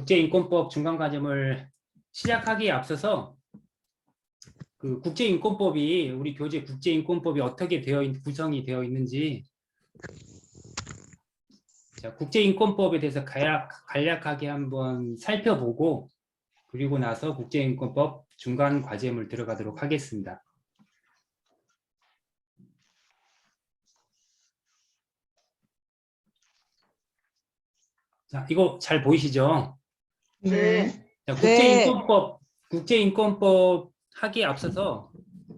국제인권법 중간과정을 시작하기에 앞서서 그 국제인권법이 우리 교재 국제인권법이 어떻게 구성이 되어 있는지 자, 국제인권법에 대해서 간략하게 한번 살펴보고 그리고 나서 국제인권법 중간과제물 들어가도록 하겠습니다. 자, 이거 잘 보이시죠? 네. 자, 네. 국제인권법 하기에 앞서서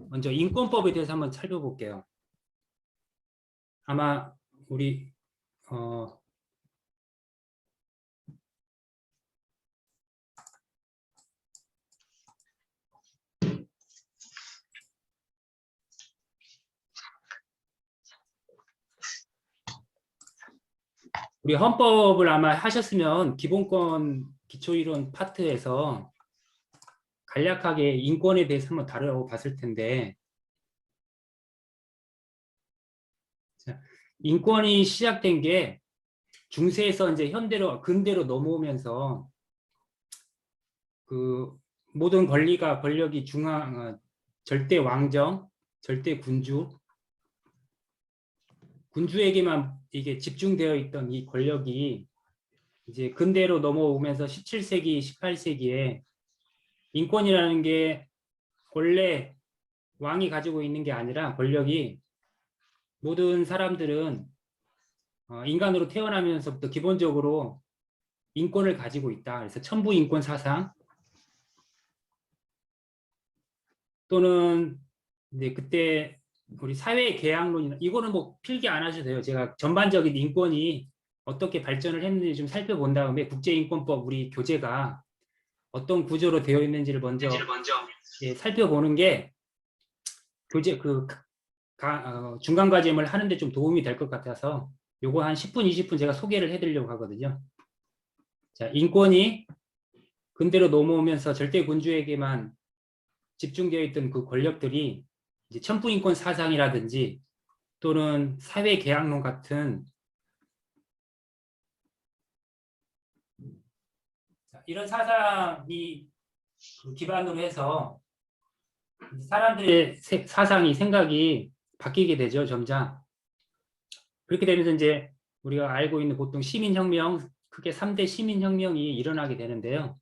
먼저 인권법에 대해서 한번 살펴볼게요. 아마 우리 우리 헌법을 아마 하셨으면 기본권 기초이론 파트에서 간략하게 인권에 대해서 한번 다뤄봤을 텐데 자, 인권이 시작된 게 중세에서 이제 근대로 넘어오면서 그 모든 권력이 절대 왕정, 절대 군주에게만 이게 집중되어 있던 이 권력이 이제 근대로 넘어오면서 17세기, 18세기에 인권이라는 게 원래 왕이 가지고 있는 게 아니라 권력이 모든 사람들은 인간으로 태어나면서부터 기본적으로 인권을 가지고 있다. 그래서 천부인권 사상 또는 이제 그때 우리 사회 계약론이나 이거는 뭐 필기 안 하셔도 돼요. 제가 전반적인 인권이 어떻게 발전을 했는지 좀 살펴본 다음에 국제인권법 우리 교재가 어떤 구조로 되어 있는지를 먼저 예, 살펴보는 게 교재 중간과제를 하는데 좀 도움이 될 것 같아서 요거 한 10분, 20분 제가 소개를 해드리려고 하거든요. 자, 인권이 근대로 넘어오면서 절대 군주에게만 집중되어 있던 그 권력들이 이제 천부인권 사상이라든지 또는 사회계약론 같은 이런 사상이 기반으로 해서 사람들의 사상이 생각이 바뀌게 되죠. 점차 그렇게 되면서 이제 우리가 알고 있는 보통 시민혁명 크게 3대 시민혁명이 일어나게 되는데요.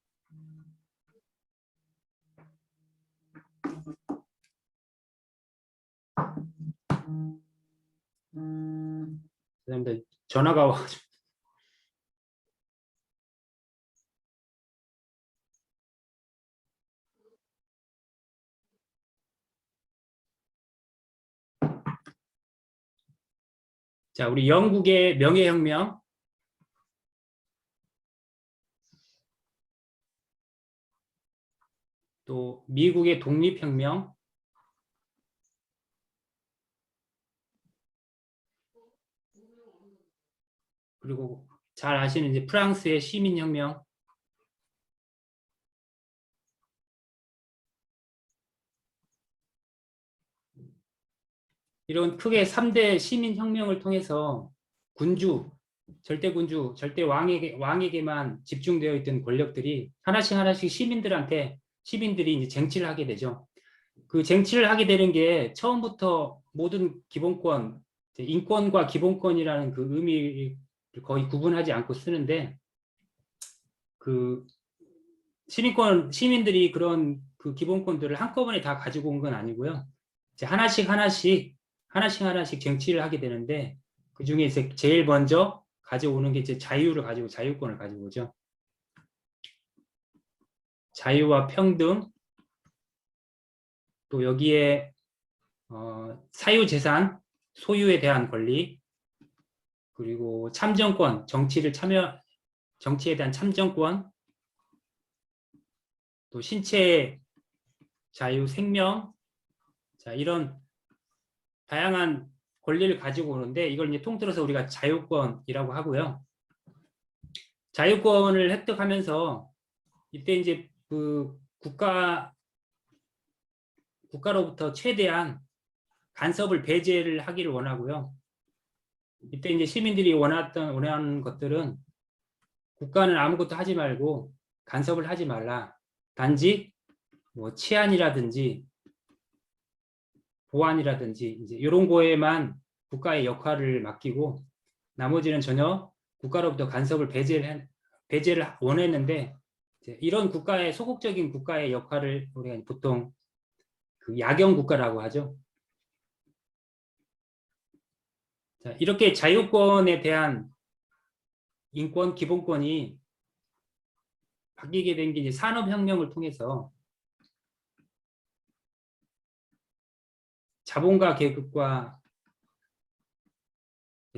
죄송합니다. 전화가 와가지고. 자, 우리 영국의 명예혁명, 또 미국의 독립혁명, 그리고 잘 아시는 이제 프랑스의 시민혁명, 이런 크게 3대 시민혁명을 통해서 절대군주, 왕에게만 집중되어 있던 권력들이 하나씩 시민들이 이제 쟁취를 하게 되죠. 그 쟁취를 하게 되는 게 처음부터 모든 기본권, 인권과 기본권이라는 그 의미를 거의 구분하지 않고 쓰는데 그 시민들이 그런 그 기본권들을 한꺼번에 다 가지고 온 건 아니고요. 이제 하나씩 쟁취를 하게 되는데 그 중에 이제 제일 먼저 가져오는 게 이제 자유권을 가지고 오죠. 자유와 평등, 또 여기에 사유재산, 소유에 대한 권리, 그리고 참정권, 정치에 대한 참정권, 또 신체 자유, 생명, 자, 이런 다양한 권리를 가지고 오는데 이걸 이제 통틀어서 우리가 자유권이라고 하고요. 자유권을 획득하면서 이때 이제 그 국가로부터 최대한 간섭을 배제를 하기를 원하고요. 이때 이제 시민들이 원하는 것들은 국가는 아무것도 하지 말고 간섭을 하지 말라. 단지 뭐 치안이라든지 보안이라든지 이제 이런 거에만 국가의 역할을 맡기고 나머지는 전혀 국가로부터 간섭을 배제를 원했는데 이런 국가의 소극적인 국가의 역할을 우리가 보통 그 야경 국가라고 하죠. 자, 이렇게 자유권에 대한 인권 기본권이 바뀌게 된 게 이제 산업혁명을 통해서 자본가 계급과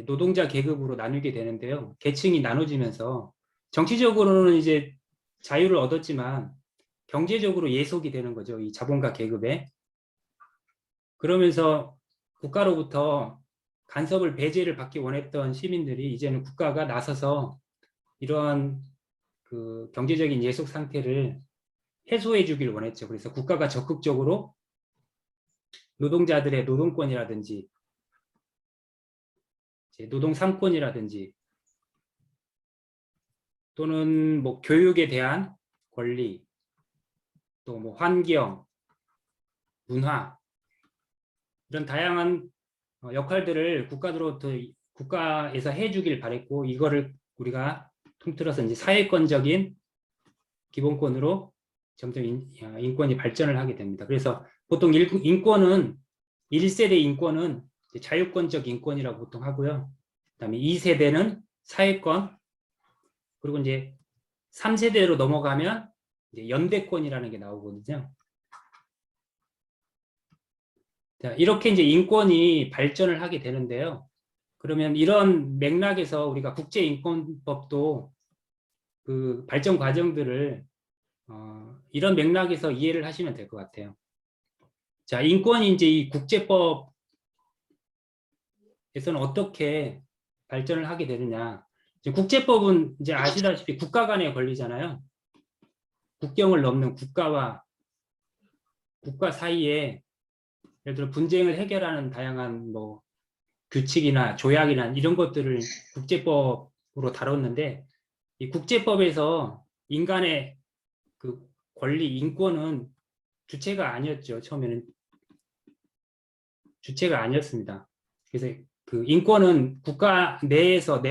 노동자 계급으로 나누게 되는데요. 계층이 나눠지면서 정치적으로는 이제 자유를 얻었지만 경제적으로 예속이 되는 거죠. 이 자본가 계급에. 그러면서 국가로부터 간섭을 배제를 받기 원했던 시민들이 이제는 국가가 나서서 이러한 그 경제적인 예속 상태를 해소해 주길 원했죠. 그래서 국가가 적극적으로 노동자들의 노동권이라든지 노동 3권이라든지 또는 뭐 교육에 대한 권리, 또 뭐 환경, 문화 이런 다양한 역할들을 국가에서 해주길 바랬고 이거를 우리가 통틀어서 이제 사회권적인 기본권으로 점점 인권이 발전을 하게 됩니다. 그래서 보통 인권은 1세대 인권은 자유권적 인권이라고 보통 하고요. 그다음에 2세대는 사회권, 그리고 이제 3세대로 넘어가면 이제 연대권이라는 게 나오거든요. 자, 이렇게 이제 인권이 발전을 하게 되는데요. 그러면 이런 맥락에서 우리가 국제인권법도 그 발전 과정들을 이런 맥락에서 이해를 하시면 될 것 같아요. 자, 인권이 이제 이 국제법에서는 어떻게 발전을 하게 되느냐. 이제 국제법은 이제 아시다시피 국가 간의 권리잖아요. 국경을 넘는 국가와 국가 사이에 예를 들어 분쟁을 해결하는 다양한 뭐 규칙이나 조약이나 이런 것들을 국제법으로 다뤘는데 이 국제법에서 인간의 그 권리, 인권은 주체가 아니었죠. 처음에는 주체가 아니었습니다. 그래서 그 인권은 국가 내에서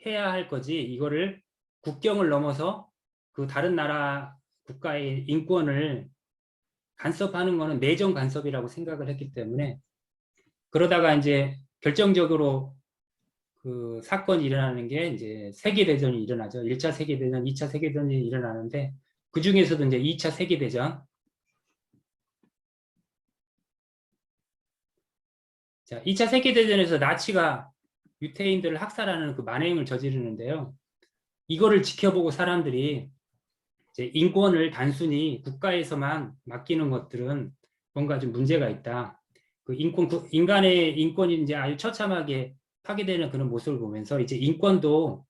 해야 할 거지 이거를 국경을 넘어서 그 다른 나라 국가의 인권을 간섭하는 거는 내정 간섭이라고 생각을 했기 때문에 그러다가 이제 결정적으로 그 사건이 일어나는 게 이제 세계대전이 일어나죠. 1차 세계대전, 2차 세계대전이 일어나는데 그 중에서도 이제 2차 세계대전. 자, 2차 세계대전에서 나치가 유태인들을 학살하는 그 만행을 저지르는데요. 이거를 지켜보고 사람들이 이제 인권을 단순히 국가에서만 맡기는 것들은 뭔가 좀 문제가 있다. 그 인간의 인권이 이제 아주 처참하게 파괴되는 그런 모습을 보면서 이제 인권도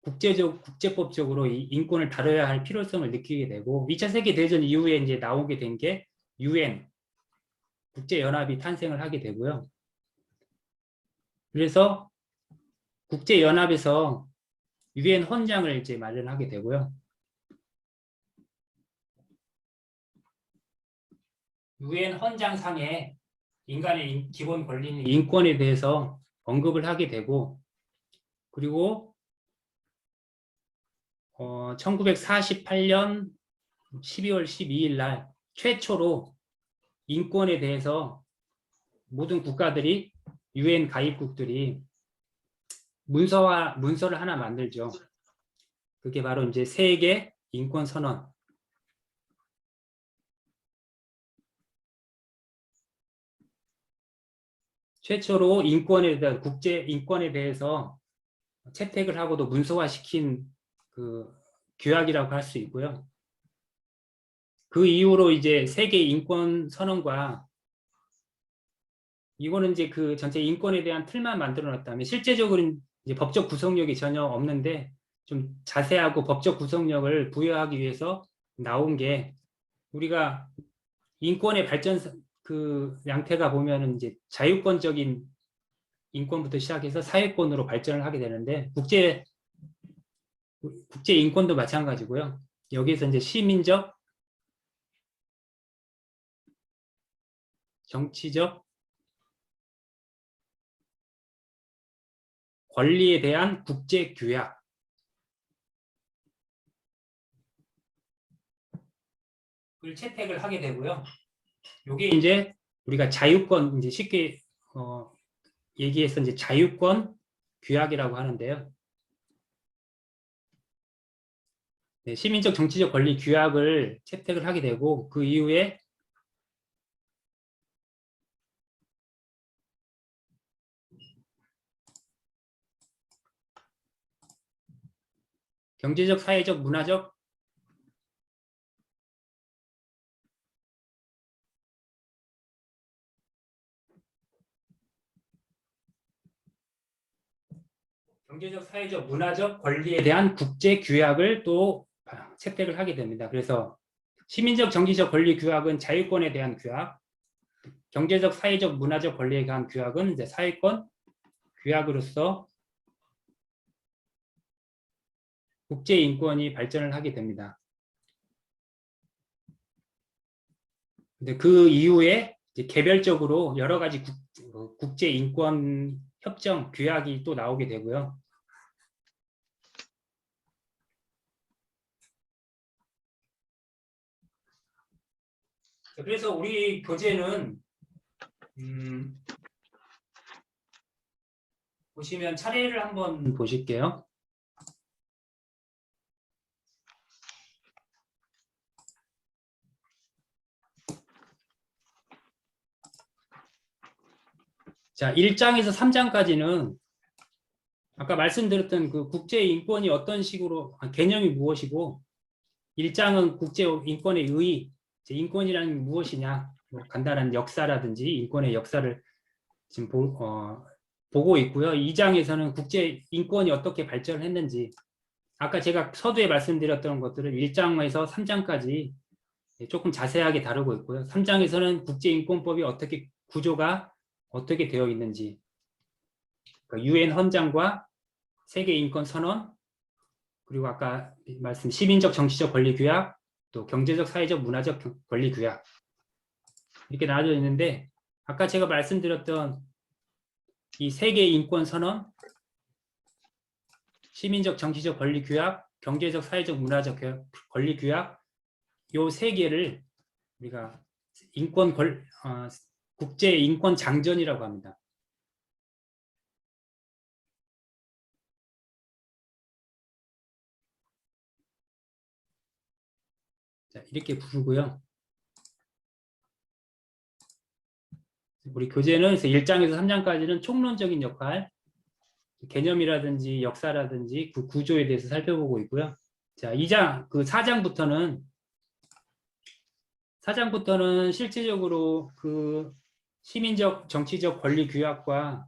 국제법적으로 이 인권을 다뤄야 할 필요성을 느끼게 되고 2차 세계대전 이후에 이제 나오게 된 게 UN, 국제연합이 탄생을 하게 되고요. 그래서 국제연합에서 UN 헌장을 이제 마련하게 되고요. UN 헌장상에 인간의 기본 권리인 인권에 대해서 언급을 하게 되고 그리고 1948년 12월 12일 날 최초로 인권에 대해서 모든 국가들이 UN 가입국들이 문서를 하나 만들죠. 그게 바로 이제 세계 인권 선언. 최초로 인권에 대한 국제 인권에 대해서 채택을 하고도 문서화시킨 그 규약이라고 할 수 있고요. 그 이후로 이제 세계 인권 선언과 이거는 이제 그 전체 인권에 대한 틀만 만들어 놨다면 실제적으로는 이제 법적 구성력이 전혀 없는데 좀 자세하고 법적 구성력을 부여하기 위해서 나온 게 우리가 인권의 발전 그 양태가 보면은 이제 자유권적인 인권부터 시작해서 사회권으로 발전을 하게 되는데 국제 인권도 마찬가지고요. 여기에서 이제 시민적, 정치적 권리에 대한 국제 규약을 채택을 하게 되고요. 이게 이제 우리가 자유권, 이제 쉽게 얘기해서 이제 자유권 규약이라고 하는데요. 네, 시민적 정치적 권리 규약을 채택을 하게 되고 그 이후에 경제적, 사회적, 문화적 경제적, 사회적, 문화적 권리에 대한 국제 규약을 또 채택을 하게 됩니다. 그래서 시민적, 정치적 권리 규약은 자유권에 대한 규약, 경제적, 사회적, 문화적 권리에 대한 규약은 이제 사회권 규약으로서 국제 인권이 발전을 하게 됩니다. 근데 그 이후에 이제 개별적으로 여러 가지 국제 인권 협정 규약이 또 나오게 되고요. 그래서 우리 교재는 보시면 차례를 한번 보실게요. 자, 1장에서 3장까지는 아까 말씀드렸던 그 국제 인권이 어떤 식으로 개념이 무엇이고 1장은 국제 인권의 의의, 인권이라는 게 무엇이냐, 뭐 간단한 역사라든지 인권의 역사를 지금 보고 있고요. 2장에서는 국제 인권이 어떻게 발전을 했는지 아까 제가 서두에 말씀드렸던 것들을 1장에서 3장까지 조금 자세하게 다루고 있고요. 3장에서는 국제인권법이 어떻게 구조가 어떻게 되어 있는지 유엔 헌장과 세계인권선언 그리고 아까 말씀 시민적 정치적 권리규약 또 경제적 사회적 문화적 권리규약 이렇게 나눠져 있는데 아까 제가 말씀드렸던 이 세계인권선언 시민적 정치적 권리규약 경제적 사회적 문화적 권리규약 요 세 개를 우리가 국제 인권 장전이라고 합니다. 자, 이렇게 부르고요. 우리 교재는 1장에서 3장까지는 총론적인 역할, 개념이라든지 역사라든지 그 구조에 대해서 살펴보고 있고요. 자, 4장부터는 실제적으로 그 시민적 정치적 권리 규약과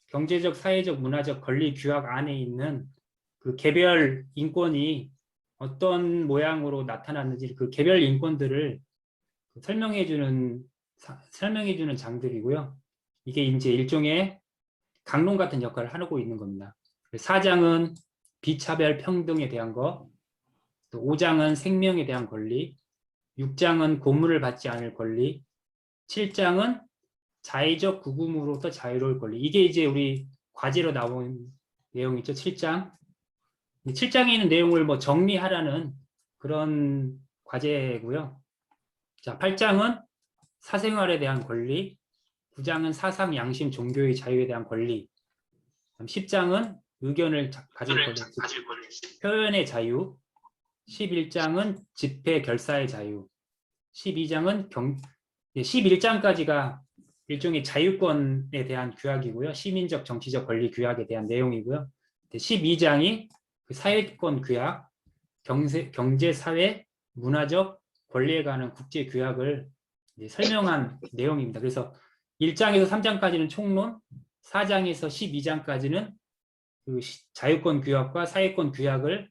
경제적 사회적 문화적 권리 규약 안에 있는 그 개별 인권이 어떤 모양으로 나타났는지 그 개별 인권들을 설명해주는 장들이고요. 이게 이제 일종의 강론 같은 역할을 하고 있는 겁니다. 4장은 비차별 평등에 대한 것, 또 5장은 생명에 대한 권리, 6장은 고문을 받지 않을 권리, 7장은 자의적 구금으로부터 자유로울 권리. 이게 이제 우리 과제로 나온 내용이죠. 7장. 7장에 있는 내용을 뭐 정리하라는 그런 과제고요. 자, 8장은 사생활에 대한 권리, 9장은 사상, 양심, 종교의 자유에 대한 권리, 10장은 의견을 가질 권리, 표현의 자유, 11장은 집회 결사의 자유, 11장까지가 일종의 자유권에 대한 규약이고요. 시민적 정치적 권리 규약에 대한 내용이고요. 12장이 그 사회권 규약, 경제, 사회, 문화적 권리에 관한 국제 규약을 설명한 내용입니다. 그래서 1장에서 3장까지는 총론, 4장에서 12장까지는 그 자유권 규약과 사회권 규약을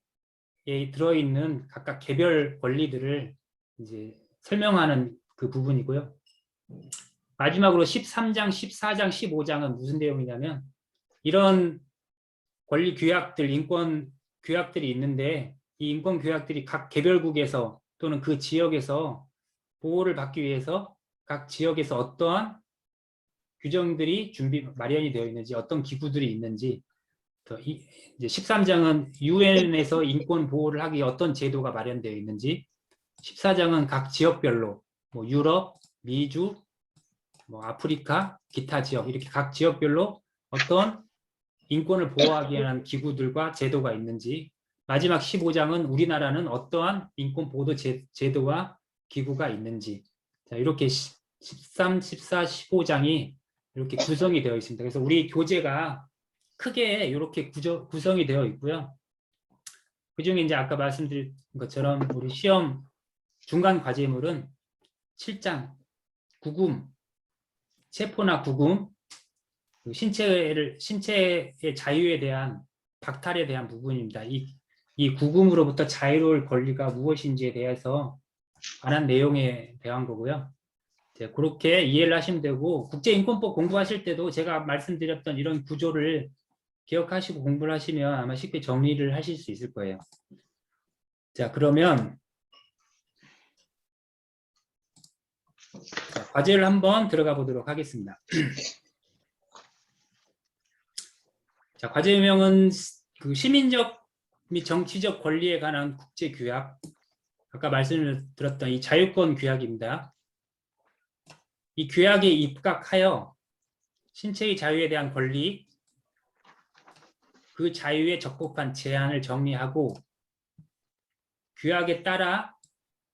들어있는 각각 개별 권리들을 이제 설명하는 그 부분이고요. 마지막으로 13장, 14장, 15장은 무슨 내용이냐면 이런 권리 규약들, 인권 규약들이 있는데 이 인권 규약들이 각 개별국에서 또는 그 지역에서 보호를 받기 위해서 각 지역에서 어떠한 규정들이 마련이 되어 있는지, 어떤 기구들이 있는지, 이제 13장은 유엔에서 인권 보호를 하기 위해 어떤 제도가 마련되어 있는지, 14장은 각 지역별로 뭐 유럽, 미주, 뭐 아프리카, 기타 지역 이렇게 각 지역별로 어떤 인권을 보호하기 위한 기구들과 제도가 있는지, 마지막 15장은 우리나라는 어떠한 인권 보호 제도와 기구가 있는지, 자, 이렇게 13, 14, 15장이 이렇게 구성이 되어 있습니다. 그래서 우리 교재가 크게 이렇게 구성이 되어 있고요. 그중에 이제 아까 말씀드린 것처럼 우리 시험 중간 과제물은 7장 구금, 체포나 구금, 신체의 자유에 대한 박탈에 대한 부분입니다. 이 구금으로부터 자유로울 권리가 무엇인지에 대해서 관한 내용에 대한 거고요. 그렇게 이해를 하시면 되고, 국제인권법 공부하실 때도 제가 말씀드렸던 이런 구조를 기억하시고 공부를 하시면 아마 쉽게 정리를 하실 수 있을 거예요. 자, 그러면 과제를 한번 들어가 보도록 하겠습니다. 자, 과제명은 그 시민적 및 정치적 권리에 관한 국제규약, 아까 말씀을 드렸던 이 자유권 규약입니다. 이 규약에 입각하여 신체의 자유에 대한 권리, 그 자유에 적법한 제한을 정리하고 규약에 따라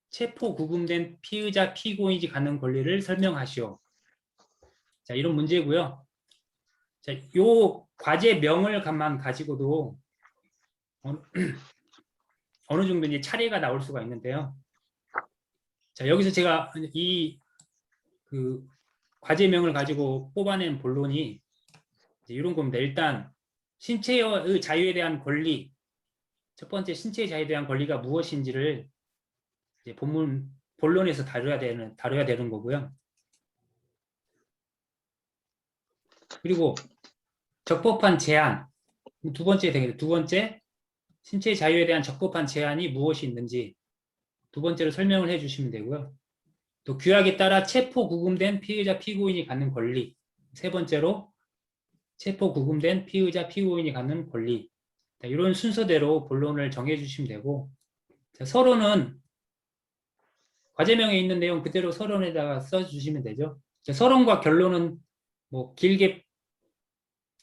체포 구금된 피의자 피고인이 갖는 권리를 설명하시오. 자, 이런 문제고요. 자, 요 과제명을 가지고도 어느 정도 이제 차례가 나올 수가 있는데요. 자, 여기서 제가 그 과제명을 가지고 뽑아낸 본론이 이런 겁니다. 일단 신체의 자유에 대한 권리, 첫 번째 신체의 자유에 대한 권리가 무엇인지를 이제 본론에서 다뤄야 되는 거고요. 그리고 적법한 제한, 두 번째 되겠죠. 두 번째, 신체의 자유에 대한 적법한 제한이 무엇이 있는지 두 번째로 설명을 해주시면 되고요. 또 규약에 따라 체포 구금된 피의자 피고인이 갖는 권리, 세 번째로 체포 구금된 피의자 피고인이 갖는 권리, 이런 순서대로 본론을 정해주시면 되고, 서론은 과제명에 있는 내용 그대로 서론에다가 써주시면 되죠. 서론과 결론은 뭐 길게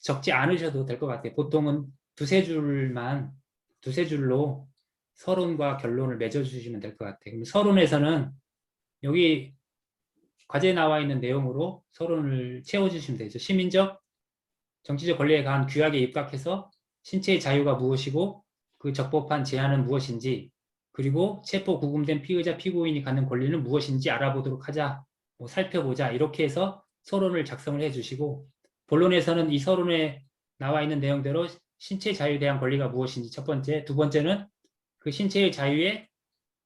적지 않으셔도 될 것 같아요. 보통은 두세 줄로 서론과 결론을 맺어주시면 될 것 같아요. 그럼 서론에서는 여기 과제에 나와 있는 내용으로 서론을 채워주시면 되죠. 시민적, 정치적 권리에 관한 규약에 입각해서 신체의 자유가 무엇이고 그 적법한 제한은 무엇인지, 그리고 체포 구금된 피의자 피고인이 갖는 권리는 무엇인지 알아보도록 하자, 뭐 살펴보자, 이렇게 해서 서론을 작성을 해주시고, 본론에서는 이 서론에 나와 있는 내용대로 신체의 자유에 대한 권리가 무엇인지 첫 번째, 두 번째는 그 신체의 자유에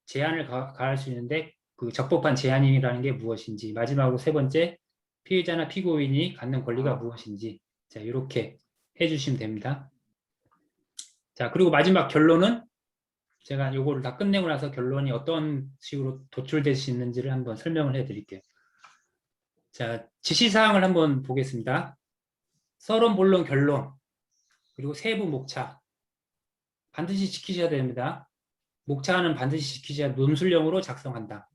제한을 가할 수 있는데 그 적법한 제한이라는 게 무엇인지, 마지막으로 세 번째, 피의자나 피고인이 갖는 권리가 무엇인지, 자, 이렇게 해주시면 됩니다. 자, 그리고 마지막 결론은 제가 요거를 다 끝내고 나서 결론이 어떤 식으로 도출될 수 있는지를 한번 설명을 해드릴게요. 자, 지시사항을 한번 보겠습니다. 서론, 본론, 결론, 그리고 세부 목차 반드시 지키셔야 됩니다. 목차는 반드시 지키셔야 논술형으로 작성한다.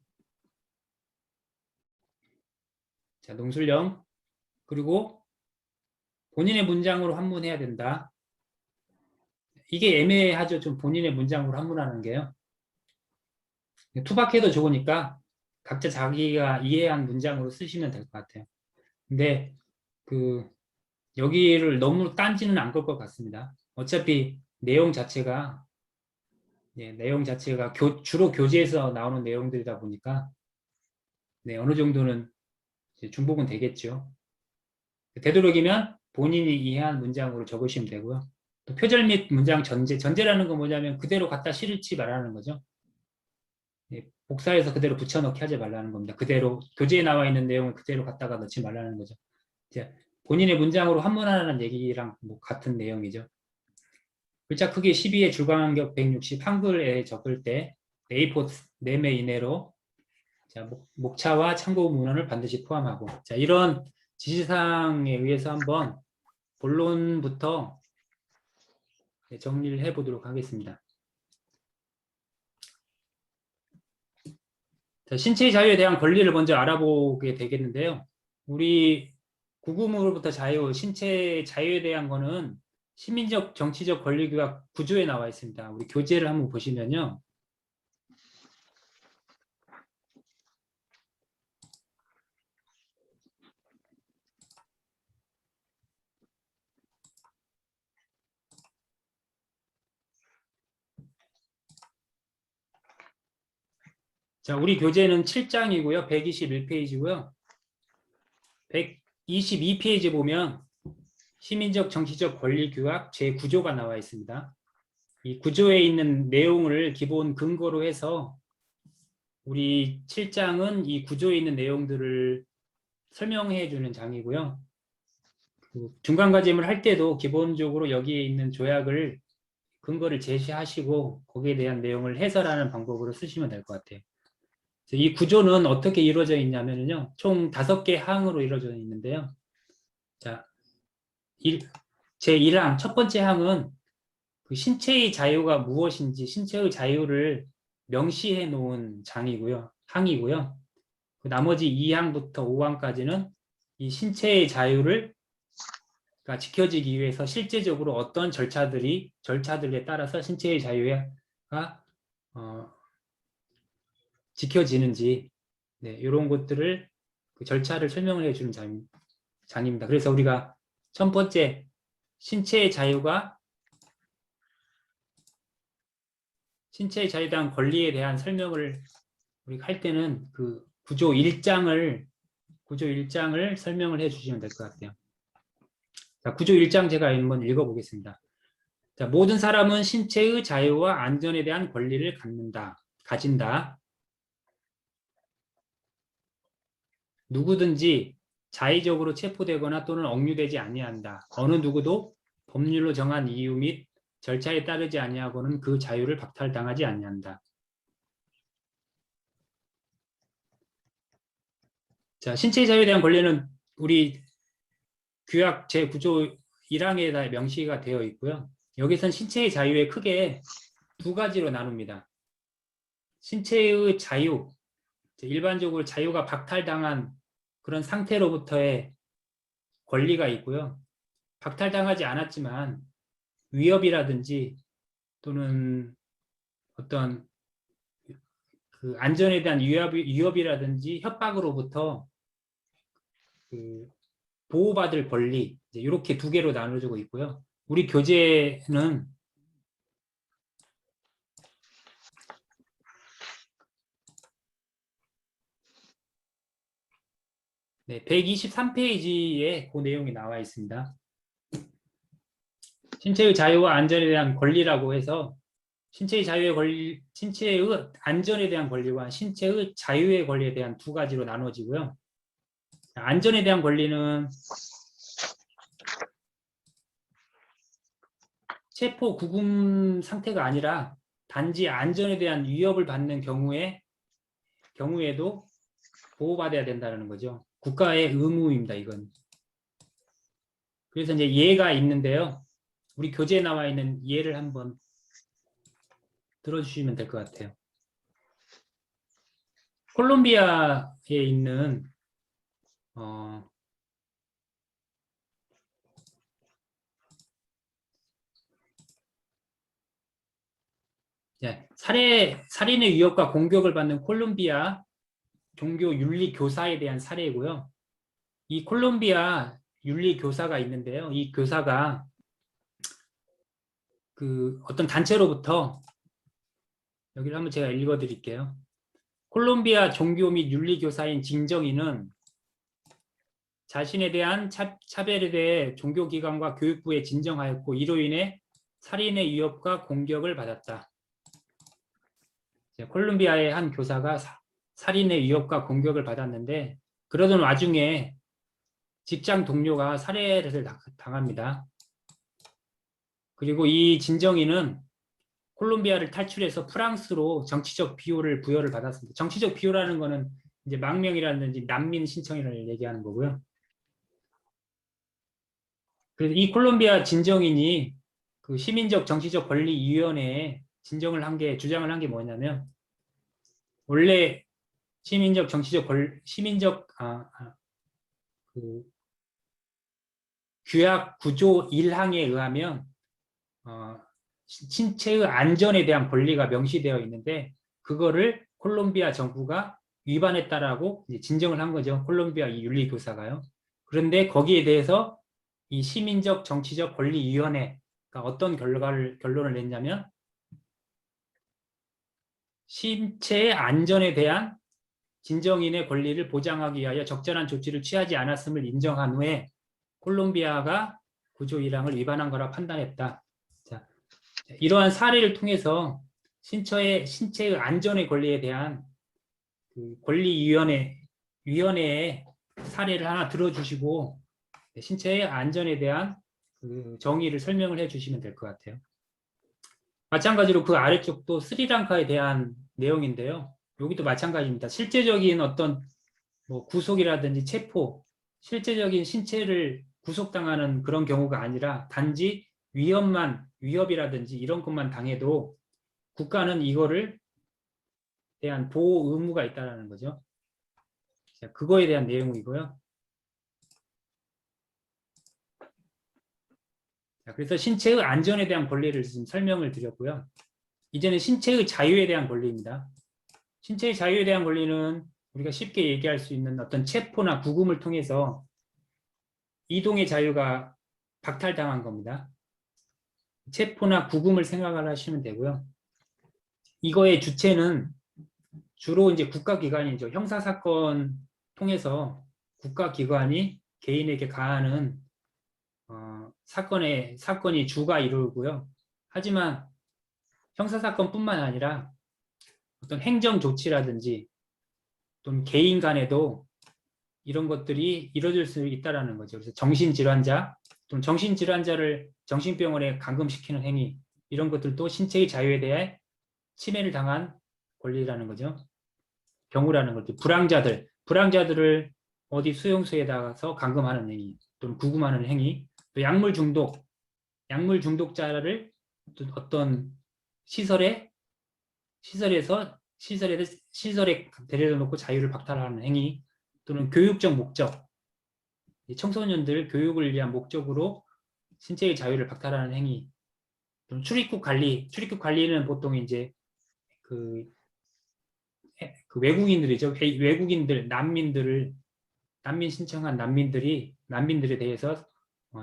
자, 논술형, 그리고 본인의 문장으로 한문해야 된다. 이게 애매하죠. 좀 본인의 문장으로 한문하는 게요. 투박해도 좋으니까 각자 자기가 이해한 문장으로 쓰시면 될 것 같아요. 근데 여기를 너무 딴지는 않을 것 같습니다. 어차피 내용 자체가 주로 교재에서 나오는 내용들이다 보니까 어느 정도는 중복은 되겠죠. 되도록이면 본인이 이해한 문장으로 적으시면 되고요. 또 표절 및 문장 전제라는 건 뭐냐면 그대로 갖다 실지 말라는 거죠. 복사해서 그대로 붙여넣기 하지 말라는 겁니다. 그대로 교재에 나와 있는 내용을 그대로 갖다가 넣지 말라는 거죠. 본인의 문장으로 한문하라는 얘기랑 뭐 같은 내용이죠. 글자 크기 12에 줄간격 160, 한글에 적을 때 A4 4매 이내로 자, 목차와 참고 문헌을 반드시 포함하고 자, 이런 지시사항에 의해서 한번 본론부터 정리를 해보도록 하겠습니다. 자, 신체의 자유에 대한 권리를 먼저 알아보게 되겠는데요. 우리 구구물부터 자유, 신체의 자유에 대한 거는 시민적 정치적 권리규약 구조에 나와 있습니다. 우리 교재를 한번 보시면요. 자, 우리 교재는 7장이고요. 121페이지고요. 122페이지 보면 시민적 정치적 권리 규약 제9조가 나와 있습니다. 이 구조에 있는 내용을 기본 근거로 해서 우리 7장은 이 구조에 있는 내용들을 설명해 주는 장이고요. 그 중간과제를 할 때도 기본적으로 여기에 있는 조약을 근거를 제시하시고 거기에 대한 내용을 해설하는 방법으로 쓰시면 될 것 같아요. 이 구조는 어떻게 이루어져 있냐면요. 총 5개 항으로 이루어져 있는데요. 자, 제1항, 첫 번째 항은 그 신체의 자유가 무엇인지 신체의 자유를 명시해 놓은 장이고요. 항이고요. 그 나머지 2항부터 5항까지는 이 신체의 자유를 그러니까 지켜지기 위해서 실제적으로 어떤 절차들에 따라서 신체의 자유가 지켜지는지 네, 이런 것들을 그 절차를 설명을 해주는 장입니다. 그래서 우리가 첫 번째 신체의 자유에 대한 권리에 대한 설명을 우리가 할 때는 그 구조 1장을 설명을 해주시면 될 것 같아요. 자, 구조 1장 제가 한번 읽어보겠습니다. 자, 모든 사람은 신체의 자유와 안전에 대한 권리를 가진다. 누구든지 자의적으로 체포되거나 또는 억류되지 아니한다. 어느 누구도 법률로 정한 이유 및 절차에 따르지 아니하고는 그 자유를 박탈당하지 아니한다. 자, 신체의 자유에 대한 권리는 우리 규약 제9조 1항에 다 명시가 되어 있고요. 여기서는 신체의 자유에 크게 두 가지로 나눕니다. 신체의 자유, 일반적으로 자유가 박탈당한 그런 상태로부터의 권리가 있고요. 박탈당하지 않았지만 위협이라든지 또는 어떤 그 안전에 대한 위협이라든지 협박으로부터 그 보호받을 권리 이렇게 두 개로 나눠지고 있고요. 우리 교재는 네, 123페이지에 그 내용이 나와 있습니다. 신체의 자유와 안전에 대한 권리라고 해서 신체의 안전에 대한 권리와 신체의 자유의 권리에 대한 두 가지로 나눠지고요. 안전에 대한 권리는 체포 구금 상태가 아니라 단지 안전에 대한 위협을 받는 경우에도 보호받아야 된다는 거죠. 국가의 의무입니다, 이건. 그래서 이제 예가 있는데요. 우리 교재에 나와 있는 예를 한번 들어주시면 될 것 같아요. 콜롬비아에 있는 살인의 위협과 공격을 받는 콜롬비아 종교 윤리 교사에 대한 사례이고요. 이 콜롬비아 윤리 교사가 있는데요. 이 교사가 그 어떤 단체로부터 여기를 한번 제가 읽어드릴게요. 콜롬비아 종교 및 윤리 교사인 진정이는 자신에 대한 차별에 대해 종교기관과 교육부에 진정하였고 이로 인해 살인의 위협과 공격을 받았다. 콜롬비아의 한 교사가 살인의 위협과 공격을 받았는데 그러던 와중에 직장 동료가 살해를 당합니다. 그리고 이 진정인은 콜롬비아를 탈출해서 프랑스로 정치적 비호를 부여를 받았습니다. 정치적 비호라는 거는 이제 망명이라든지 난민 신청이라는 얘기하는 거고요. 그래서 이 콜롬비아 진정인이 그 시민적 정치적 권리위원회에 주장을 한 게 뭐냐면, 원래 시민적 정치적 그 규약 구조 1항에 의하면 신체의 안전에 대한 권리가 명시되어 있는데, 그거를 콜롬비아 정부가 위반했다라고 이제 진정을 한 거죠. 콜롬비아 이 윤리교사가요. 그런데 거기에 대해서 이 시민적 정치적 권리위원회가 어떤 결론을 냈냐면, 신체의 안전에 대한 진정인의 권리를 보장하기 위하여 적절한 조치를 취하지 않았음을 인정한 후에 콜롬비아가 구조 1항을 위반한 거라 판단했다. 자, 이러한 사례를 통해서 신체의 안전의 권리에 대한 그 위원회의 사례를 하나 들어주시고 신체의 안전에 대한 그 정의를 설명을 해주시면 될 것 같아요. 마찬가지로 그 아래쪽도 스리랑카에 대한 내용인데요. 여기도 마찬가지입니다. 실제적인 어떤 뭐 구속이라든지 체포, 실제적인 신체를 구속당하는 그런 경우가 아니라 단지 위협이라든지 이런 것만 당해도 국가는 이거를 대한 보호 의무가 있다는 거죠. 자, 그거에 대한 내용이고요. 자, 그래서 신체의 안전에 대한 권리를 지금 설명을 드렸고요. 이제는 신체의 자유에 대한 권리입니다. 신체의 자유에 대한 권리는 우리가 쉽게 얘기할 수 있는 어떤 체포나 구금을 통해서 이동의 자유가 박탈당한 겁니다. 체포나 구금을 생각을 하시면 되고요. 이거의 주체는 주로 이제 국가기관이죠. 형사사건 통해서 국가기관이 개인에게 가하는 사건이 주가 이루고요. 하지만 형사사건뿐만 아니라 어떤 행정조치라든지 또는 개인 간에도 이런 것들이 이루어질 수 있다는 거죠. 그래서 정신질환자 또는 정신질환자를 정신병원에 감금시키는 행위, 이런 것들도 신체의 자유에 대해 침해를 당한 권리라는 거죠. 경우라는 거죠. 불황자들을 어디 수용소에다가서 감금하는 행위 또는 구금하는 행위, 또 약물 중독자를 어떤 시설에 데려다 놓고 자유를 박탈하는 행위, 또는 교육적 목적, 청소년들 교육을 위한 목적으로 신체의 자유를 박탈하는 행위, 또는 출입국 관리는 보통 이제 그 외국인들이죠. 난민 신청한 난민들에 대해서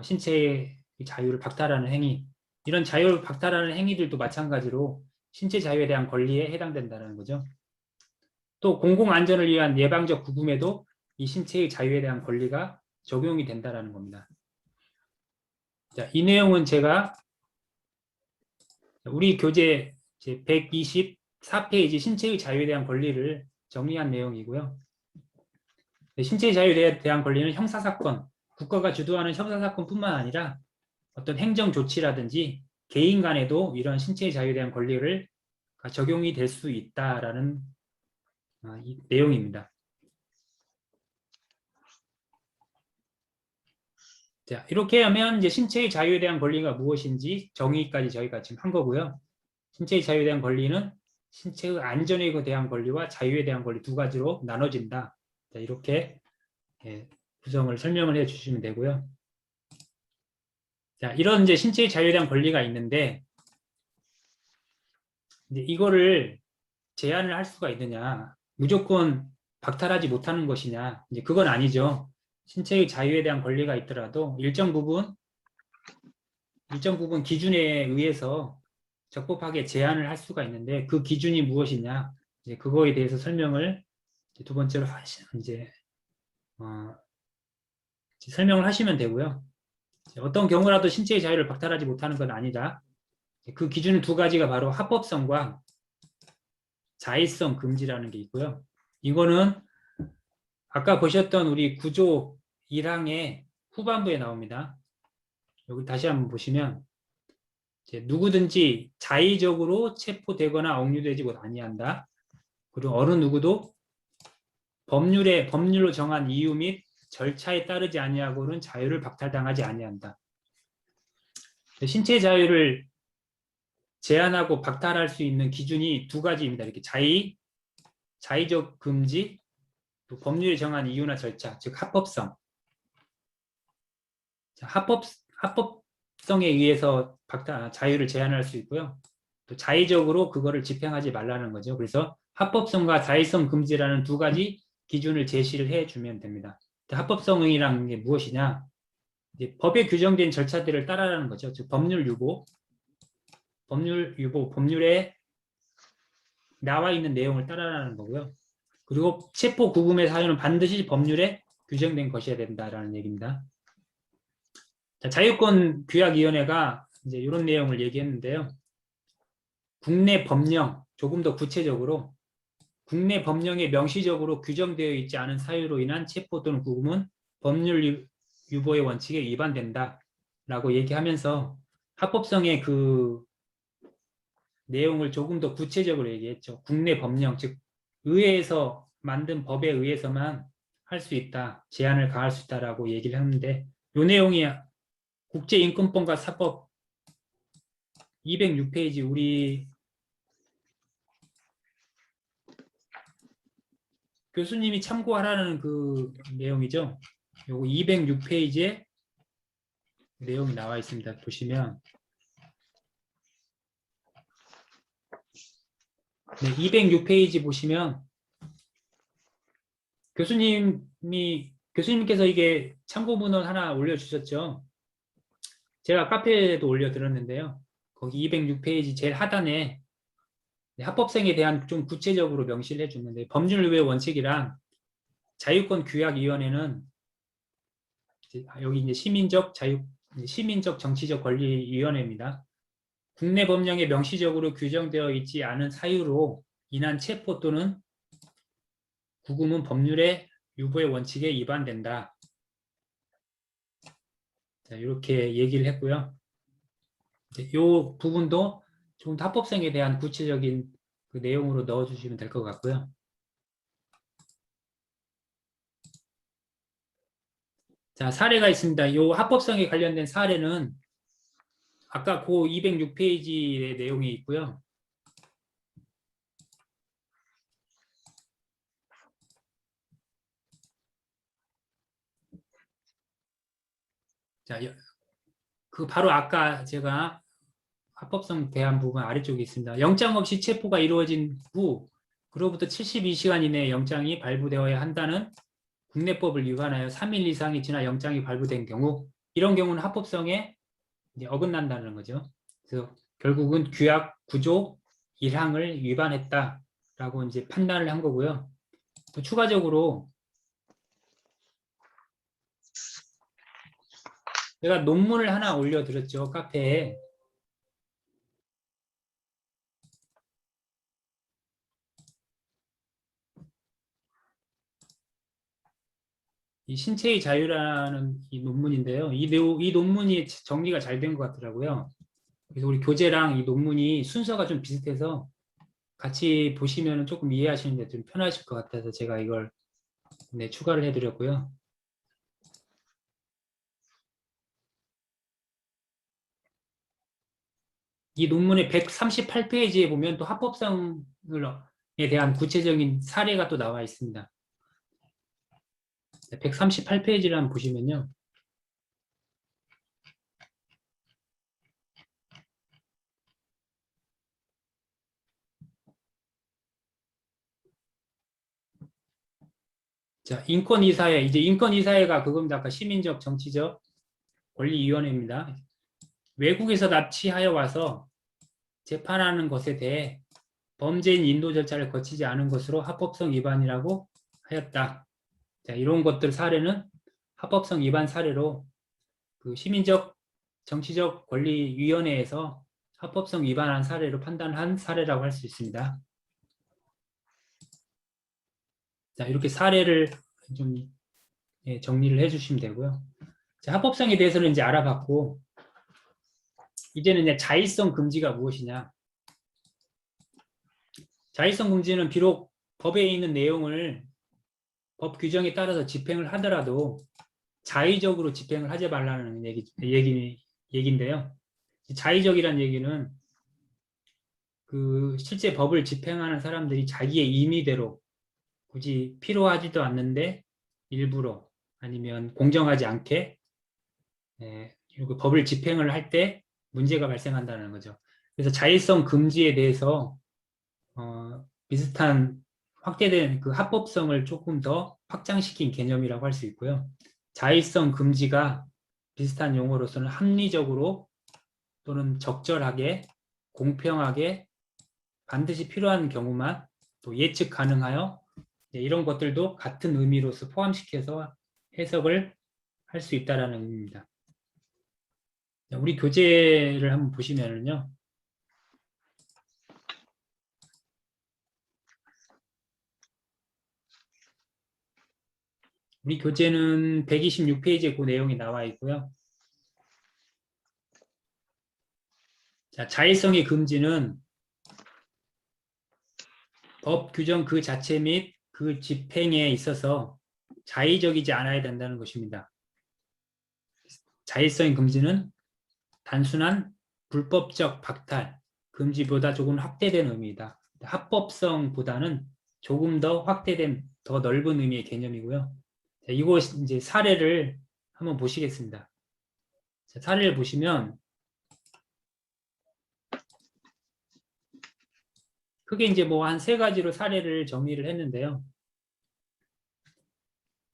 신체의 자유를 박탈하는 행위, 이런 자유를 박탈하는 행위들도 마찬가지로 신체 자유에 대한 권리에 해당된다는 거죠. 또 공공안전을 위한 예방적 구금에도 이 신체의 자유에 대한 권리가 적용이 된다는 겁니다. 자, 이 내용은 제가 우리 교재 124페이지 신체의 자유에 대한 권리를 정리한 내용이고요. 신체의 자유에 대한 권리는 형사사건, 국가가 주도하는 형사사건뿐만 아니라 어떤 행정조치라든지 개인 간에도 이런 신체의 자유에 대한 권리를 적용이 될 수 있다라는 이 내용입니다. 자, 이렇게 하면 이제 신체의 자유에 대한 권리가 무엇인지 정의까지 저희가 지금 한 거고요. 신체의 자유에 대한 권리는 신체의 안전에 대한 권리와 자유에 대한 권리 두 가지로 나눠진다. 자, 이렇게 구성을 설명을 해 주시면 되고요. 자, 이런 이제 신체의 자유에 대한 권리가 있는데, 이제 이거를 제한을 할 수가 있느냐, 무조건 박탈하지 못하는 것이냐, 이제 그건 아니죠. 신체의 자유에 대한 권리가 있더라도 일정 부분 기준에 의해서 적법하게 제한을 할 수가 있는데, 그 기준이 무엇이냐, 이제 그거에 대해서 설명을 두 번째로 설명을 하시면 되고요. 어떤 경우라도 신체의 자유를 박탈하지 못하는 건 아니다. 그 기준은 두 가지가 바로 합법성과 자의성 금지라는 게 있고요. 이거는 아까 보셨던 우리 구조 1항의 후반부에 나옵니다. 여기 다시 한번 보시면 이제 누구든지 자의적으로 체포되거나 억류되지 아니한다. 그리고 어느 누구도 법률로 정한 이유 및 절차에 따르지 아니하고는 자유를 박탈당하지 아니한다. 신체 자유를 제한하고 박탈할 수 있는 기준이 두 가지입니다. 이렇게 자의적 금지, 또 법률에 정한 이유나 절차, 즉 합법성. 합법성에 의해서 자유를 제한할 수 있고요. 또 자의적으로 그거를 집행하지 말라는 거죠. 그래서 합법성과 자의성 금지라는 두 가지 기준을 제시를 해주면 됩니다. 합법성이라는 게 무엇이냐? 이제 법에 규정된 절차들을 따라라는 거죠. 즉 법률 유보, 법률에 나와 있는 내용을 따라라는 거고요. 그리고 체포 구금의 사유는 반드시 법률에 규정된 것이어야 된다라는 얘기입니다. 자, 자유권규약위원회가 이제 이런 내용을 얘기했는데요. 국내 법령, 조금 더 구체적으로 국내 법령에 명시적으로 규정되어 있지 않은 사유로 인한 체포 또는 구금은 법률 유보의 원칙에 위반된다라고 얘기하면서 합법성의 그 내용을 조금 더 구체적으로 얘기했죠. 국내 법령, 즉 의회에서 만든 법에 의해서만 할 수 있다, 제한을 가할 수 있다라고 얘기를 하는데 이 내용이 국제인권법과 사법 206페이지 우리 교수님이 참고하라는 그 내용이죠. 요거 206페이지에 내용이 나와 있습니다. 보시면 네, 206페이지 보시면 교수님께서 이게 참고 문헌 하나 올려주셨죠. 제가 카페에도 올려드렸는데요. 거기 206페이지 제일 하단에 합법성에 대한 좀 구체적으로 명시를 해주는데 법률유예 원칙이란 자유권규약위원회는 여기 이제 시민적 정치적 권리위원회입니다. 국내 법령에 명시적으로 규정되어 있지 않은 사유로 인한 체포 또는 구금은 법률의 유보의 원칙에 위반된다. 자, 이렇게 얘기를 했고요. 이 부분도 좀 더 합법성에 대한 구체적인 그 내용으로 넣어주시면 될 것 같고요. 자, 사례가 있습니다. 이 합법성에 관련된 사례는 아까 그 206페이지의 내용이 있고요. 자, 그 바로 아까 제가 합법성 대한 부분 아래쪽에 있습니다. 영장 없이 체포가 이루어진 후 그로부터 72시간 이내에 영장이 발부되어야 한다는 국내법을 위반하여 3일 이상이 지나 영장이 발부된 경우 이런 경우는 합법성에 이제 어긋난다는 거죠. 그래서 결국은 규약 9조 1항을 위반했다라고 이제 판단을 한 거고요. 또 추가적으로 제가 논문을 하나 올려드렸죠. 카페에. 이 신체의 자유라는 이 논문인데요. 이 논문이 정리가 잘 된 것 같더라고요. 그래서 우리 교재랑 이 논문이 순서가 좀 비슷해서 같이 보시면 조금 이해하시는데 좀 편하실 것 같아서 제가 이걸 추가를 해드렸고요. 이 논문의 138페이지에 보면 또 합법성에 대한 구체적인 사례가 또 나와 있습니다. 138페이지를 한번 보시면요. 자, 인권이사회, 이제 인권이사회가 그겁니다. 아까 시민적 정치적 권리위원회입니다. 외국에서 납치하여 와서 재판하는 것에 대해 범죄인 인도 절차를 거치지 않은 것으로 합법성 위반이라고 하였다. 자, 이런 것들 사례는 합법성 위반 사례로 그 시민적 정치적 권리위원회에서 합법성 위반한 사례로 판단한 사례라고 할 수 있습니다. 자, 이렇게 사례를 좀 예, 정리를 해주시면 되고요. 자, 합법성에 대해서는 이제 알아봤고, 이제는 이제 자의성 금지가 무엇이냐. 자의성 금지는 비록 법에 있는 내용을 법 규정에 따라서 집행을 하더라도 자의적으로 집행을 하지 말라는 얘기인데요. 자의적이란 얘기는 그 실제 법을 집행하는 사람들이 자기의 임의대로 굳이 필요하지도 않는데 일부러 아니면 공정하지 않게 그리고 법을 집행을 할 때 문제가 발생한다는 거죠. 그래서 자의성 금지에 대해서 비슷한 확대된 그 합법성을 조금 더 확장시킨 개념이라고 할 수 있고요. 자의성 금지가 비슷한 용어로서는 합리적으로 또는 적절하게, 공평하게, 반드시 필요한 경우만 또 예측 가능하여 이런 것들도 같은 의미로서 포함시켜서 해석을 할 수 있다는 의미입니다. 우리 교재를 한번 보시면은요. 우리 교재는 126페이지에 그 내용이 나와 있고요. 자, 자의성의 금지는 법 규정 그 자체 및 그 집행에 있어서 자의적이지 않아야 된다는 것입니다. 자의성의 금지는 단순한 불법적 박탈, 금지보다 조금 확대된 의미이다. 합법성보다는 조금 더 확대된, 더 넓은 의미의 개념이고요. 자, 이거 이제 사례를 한번 보시겠습니다. 자, 사례를 보시면 크게 이제 뭐 한 세 가지로 사례를 정리를 했는데요.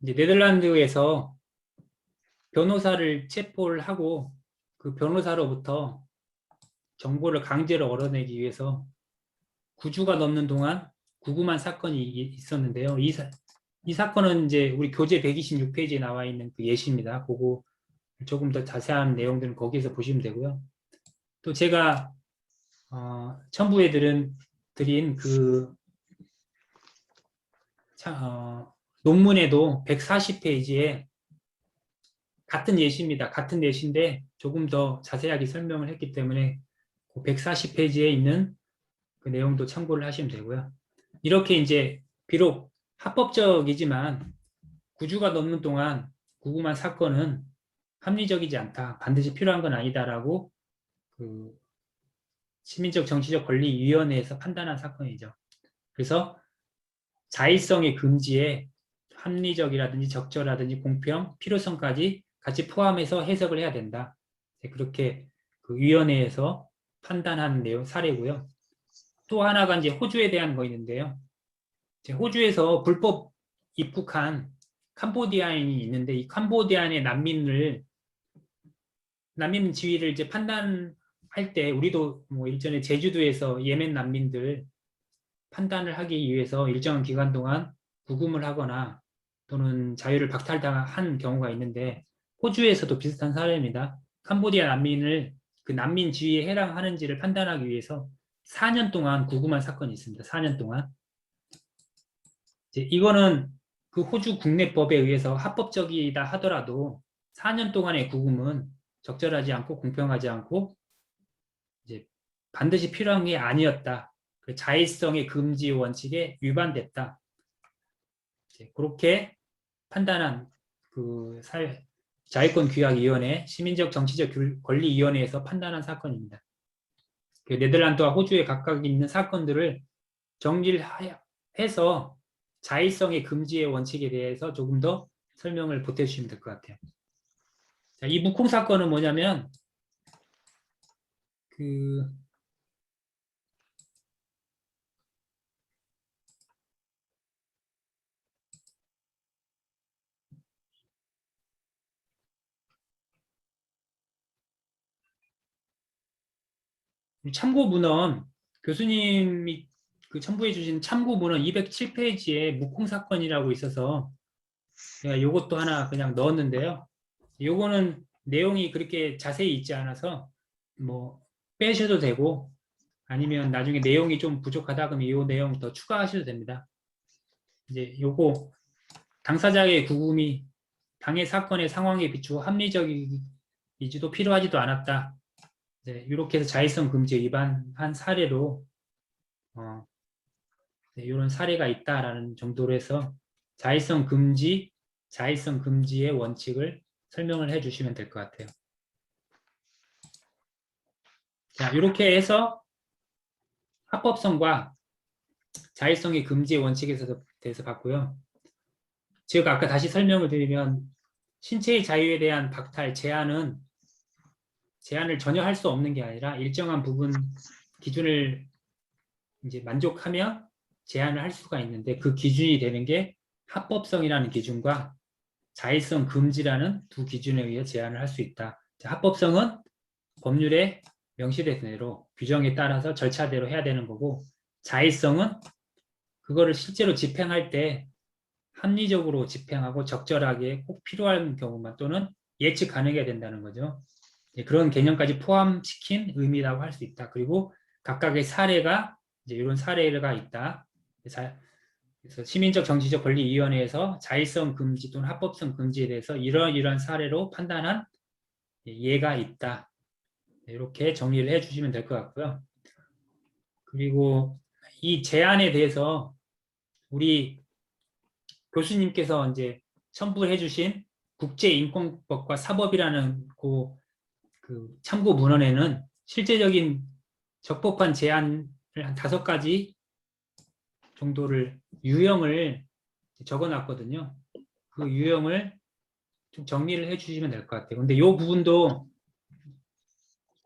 이제 네덜란드에서 변호사를 체포를 하고 그 변호사로부터 정보를 강제로 얻어내기 위해서 9주가 넘는 동안 구금한 사건이 있었는데요. 이 사건은 이제 우리 교재 126페이지에 나와 있는 그 예시입니다. 그거 조금 더 자세한 내용들은 거기에서 보시면 되고요. 또 제가 첨부해 드린 그 논문에도 140페이지에 같은 예시입니다. 같은 예시인데 조금 더 자세하게 설명을 했기 때문에 그 140페이지에 있는 그 내용도 참고를 하시면 되고요. 이렇게 이제 비록 합법적이지만 9주가 넘는 동안 구금한 사건은 합리적이지 않다. 반드시 필요한 건 아니다라고 그 시민적 정치적 권리위원회에서 판단한 사건이죠. 그래서 자의성의 금지에 합리적이라든지 적절하든지 공평, 필요성까지 같이 포함해서 해석을 해야 된다. 그렇게 그 위원회에서 판단한 내용 사례고요. 또 하나가 이제 호주에 대한 거 있는데요. 호주에서 불법 입국한 캄보디아인이 있는데 이 캄보디아인의 난민 지위를 이제 판단할 때 우리도 뭐 일전에 제주도에서 예멘 난민들 판단을 하기 위해서 일정한 기간 동안 구금을 하거나 또는 자유를 박탈당한 경우가 있는데 호주에서도 비슷한 사례입니다. 캄보디아 난민을 그 난민 지위에 해당하는지를 판단하기 위해서 4년 동안 구금한 사건이 있습니다. 4년 동안. 이거는 그 호주 국내법에 의해서 합법적이다 하더라도 4년 동안의 구금은 적절하지 않고 공평하지 않고 이제 반드시 필요한 게 아니었다. 그 자의성의 금지 원칙에 위반됐다. 그렇게 판단한 그 자유권규약위원회, 시민적 정치적 권리위원회에서 판단한 사건입니다. 그 네덜란드와 호주에 각각 있는 사건들을 정리를 해서 자의성의 금지의 원칙에 대해서 조금 더 설명을 보태주시면 될 것 같아요. 자, 이 묵콩 사건은 뭐냐면 그 참고 문헌 교수님이 그 첨부해 주신 참고 문헌 207페이지에 묵콩 사건이라고 있어서 제가 요것도 하나 그냥 넣었는데요. 요거는 내용이 그렇게 자세히 있지 않아서 뭐 빼셔도 되고 아니면 나중에 내용이 좀 부족하다 그러면 이 내용 더 추가하셔도 됩니다. 이제 요거 당사자의 구금이 당해 사건의 상황에 비추어 합리적이지도 필요하지도 않았다. 네, 이렇게 해서 자의성 금지에 위반한 사례로 네, 이런 사례가 있다라는 정도로 해서 자의성 금지의 원칙을 설명을 해주시면 될 것 같아요. 자, 이렇게 해서 합법성과 자의성의 금지의 원칙에 대해서 봤고요. 즉 아까 다시 설명을 드리면 신체의 자유에 대한 박탈, 제한을 전혀 할 수 없는 게 아니라 일정한 부분 기준을 이제 만족하면 제한을 할 수가 있는데 그 기준이 되는 게 합법성이라는 기준과 자의성 금지라는 두 기준에 의해 제한을 할 수 있다. 합법성은 법률에 명시된 대로 규정에 따라서 절차대로 해야 되는 거고 자의성은 그거를 실제로 집행할 때 합리적으로 집행하고 적절하게 꼭 필요한 경우만 또는 예측 가능해야 된다는 거죠. 그런 개념까지 포함시킨 의미라고 할 수 있다. 그리고 각각의 사례가 이제 이런 사례가 있다. 그래서 시민적 정치적 권리위원회에서 자의성 금지 또는 합법성 금지에 대해서 이러한 사례로 판단한 예가 있다. 이렇게 정리를 해주시면 될 것 같고요. 그리고 이 제안에 대해서 우리 교수님께서 이제 첨부해 주신 국제인권법과 사법이라는 그 참고 문헌에는 실제적인 적법한 제안을 한 5가지 정도를 유형을 적어놨거든요. 그 유형을 좀 정리를 해주시면 될 것 같아요. 근데 이 부분도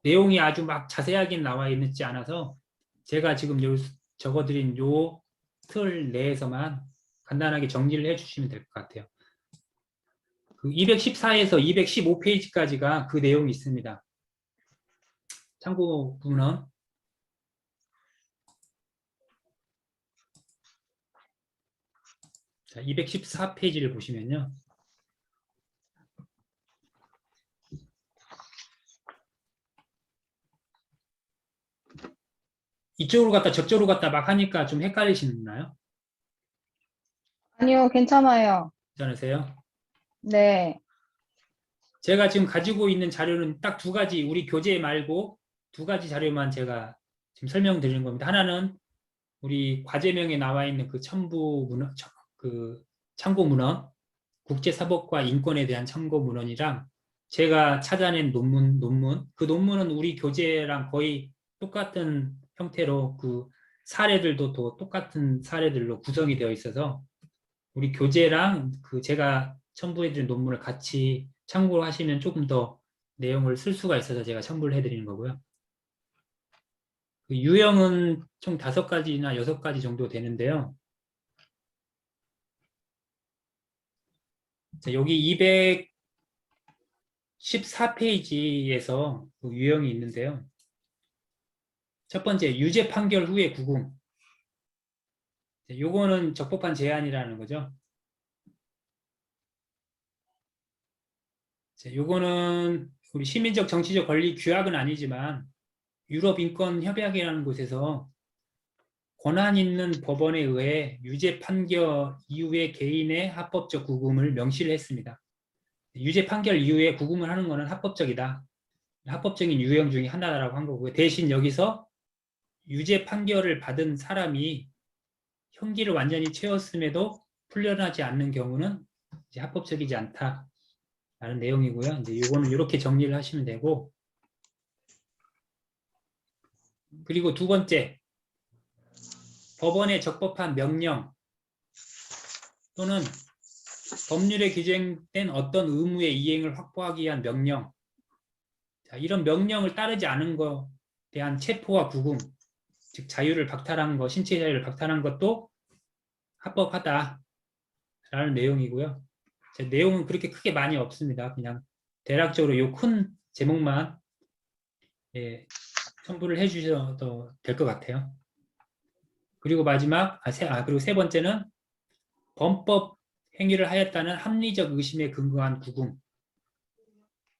내용이 아주 막 자세하게 나와 있지 않아서 제가 지금 적어드린 요 틀 내에서만 간단하게 정리를 해주시면 될 것 같아요. 그 214에서 215페이지까지가 그 내용이 있습니다. 참고 문헌. 자, 214페이지를 보시면요. 이쪽으로 갔다 저쪽으로 갔다 막 하니까 좀 헷갈리시나요? 아니요, 괜찮아요. 괜찮으세요? 네. 제가 지금 가지고 있는 자료는 딱 2가지, 우리 교재 말고 2가지 자료만 제가 지금 설명드리는 겁니다. 하나는 우리 과제명에 나와 있는 그 그 참고 문헌, 국제사법과 인권에 대한 참고 문헌이랑 제가 찾아낸 그 논문은 우리 교재랑 거의 똑같은 형태로 그 사례들도 또 똑같은 사례들로 구성이 되어 있어서 우리 교재랑 그 제가 첨부해드린 논문을 같이 참고를 하시면 조금 더 내용을 쓸 수가 있어서 제가 첨부를 해드리는 거고요. 그 유형은 총 5가지나 6가지 정도 되는데요. 자, 여기 214페이지에서 그 유형이 있는데요. 첫 번째, 유죄 판결 후의 구금. 요거는 적법한 제한이라는 거죠. 요거는 우리 시민적 정치적 권리 규약은 아니지만 유럽 인권 협약이라는 곳에서 권한 있는 법원에 의해 유죄 판결 이후에 개인의 합법적 구금을 명시를 했습니다. 유죄 판결 이후에 구금을 하는 것은 합법적이다. 합법적인 유형 중에 하나라고 한 거고요. 대신 여기서 유죄 판결을 받은 사람이 형기를 완전히 채웠음에도 풀려나지 않는 경우는 이제 합법적이지 않다라는 내용이고요. 이제 이거는 이렇게 정리를 하시면 되고, 그리고 2번째, 법원의 적법한 명령 또는 법률에 규정된 어떤 의무의 이행을 확보하기 위한 명령, 자, 이런 명령을 따르지 않은 것에 대한 체포와 구금, 즉 자유를 박탈한 것, 신체 자유를 박탈한 것도 합법하다라는 내용이고요. 내용은 그렇게 크게 많이 없습니다. 그냥 대략적으로 이 큰 제목만 첨부를 해주셔도 될 것 같아요. 그리고 그리고 3번째는 범법 행위를 하였다는 합리적 의심에 근거한 구금.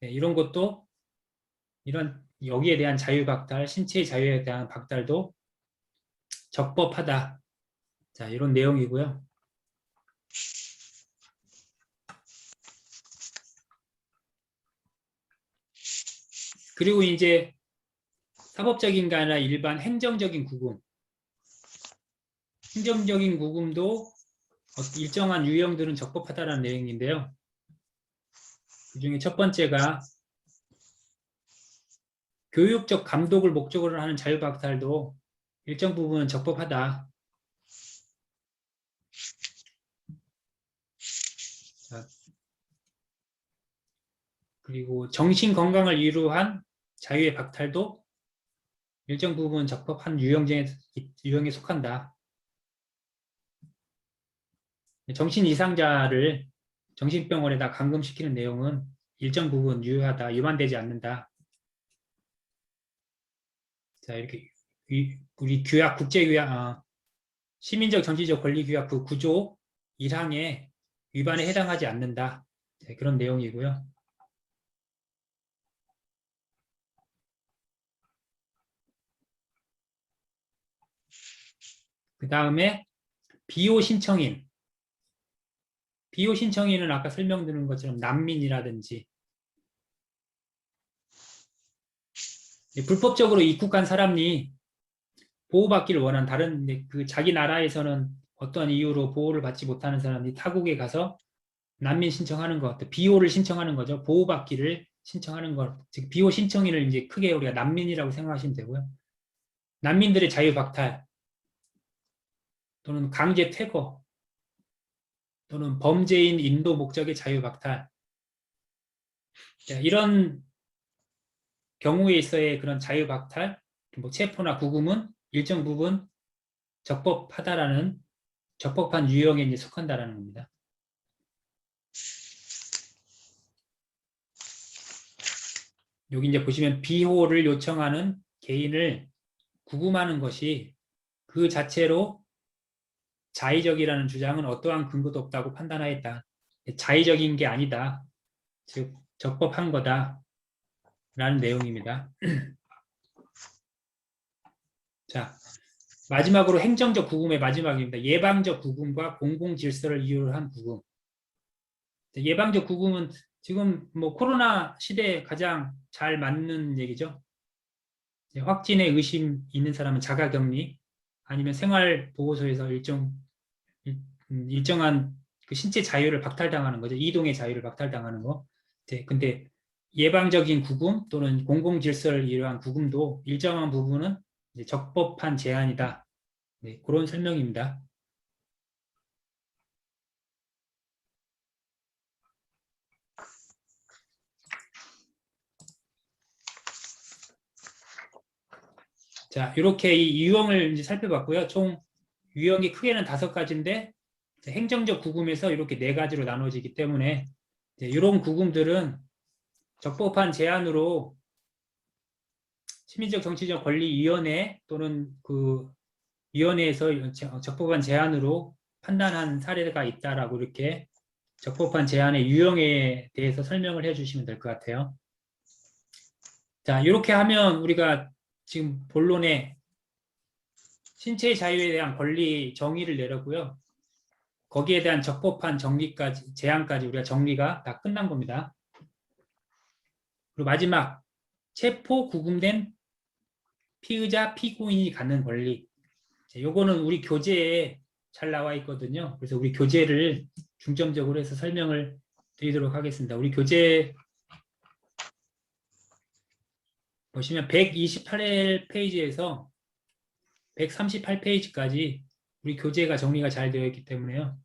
이런 것도 여기에 대한 자유박탈, 신체의 자유에 대한 박탈도 적법하다. 자, 이런 내용이고요. 그리고 이제 사법적인 게 아니라 일반 행정적인 구금. 행정적인 구금도 일정한 유형들은 적법하다는 내용인데요. 그 중에 첫 번째가 교육적 감독을 목적으로 하는 자유박탈도 일정 부분은 적법하다. 자, 그리고 정신 건강을 이유로 한 자유의 박탈도 일정 부분 적법한 유형에 속한다. 정신 이상자를 정신병원에다 감금시키는 내용은 일정 부분 유효하다, 위반되지 않는다. 자, 이렇게 우리 규약, 국제규약, 시민적 정치적 권리규약 그 9조 1항의 위반에 해당하지 않는다. 자, 그런 내용이고요. 그 다음에 비호 신청인. 비호 신청인은 아까 설명드린 것처럼 난민이라든지 불법적으로 입국한 사람이 보호받기를 원한 다른 그 자기 나라에서는 어떤 이유로 보호를 받지 못하는 사람이 타국에 가서 난민 신청하는 것, 비호를 신청하는 거죠. 보호받기를 신청하는 것, 즉 비호 신청인을 이제 크게 우리가 난민이라고 생각하시면 되고요. 난민들의 자유박탈 또는 강제 퇴거 또는 범죄인 인도 목적의 자유박탈, 이런 경우에 있어의 그런 자유박탈, 뭐 체포나 구금은 일정 부분 적법하다라는 적법한 유형에 이제 속한다라는 겁니다. 여기 이제 보시면 비호를 요청하는 개인을 구금하는 것이 그 자체로 자의적이라는 주장은 어떠한 근거도 없다고 판단하였다. 자의적인 게 아니다. 즉 적법한 거다. 라는 내용입니다. 자, 마지막으로 행정적 구금의 마지막입니다. 예방적 구금과 공공질서를 이유로 한 구금. 예방적 구금은 지금 뭐 코로나 시대에 가장 잘 맞는 얘기죠. 확진의 의심 있는 사람은 자가격리 아니면 생활보호소에서 일정한 그 신체 자유를 박탈당하는 거죠. 이동의 자유를 박탈당하는 거. 근데 예방적인 구금 또는 공공질서를 이루한 구금도 일정한 부분은 이제 적법한 제한이다. 네, 그런 설명입니다. 자, 이렇게 이 유형을 이제 살펴봤고요. 총 유형이 크게는 5가지인데 행정적 구금에서 이렇게 4가지로 나눠지기 때문에 이런 구금들은 적법한 제한으로 시민적 정치적 권리위원회 또는 그 위원회에서 적법한 제한으로 판단한 사례가 있다라고 이렇게 적법한 제한의 유형에 대해서 설명을 해주시면 될 것 같아요. 자, 이렇게 하면 우리가 지금 본론에 신체의 자유에 대한 권리 정의를 내렸고요. 거기에 대한 적법한 정리까지, 제한까지 우리가 정리가 다 끝난 겁니다. 그리고 마지막, 체포 구금된 피의자, 피고인이 갖는 권리. 요거는 우리 교재에 잘 나와 있거든요. 그래서 우리 교재를 중점적으로 해서 설명을 드리도록 하겠습니다. 우리 교재 보시면 128페이지에서 138페이지까지 우리 교재가 정리가 잘 되어 있기 때문에요.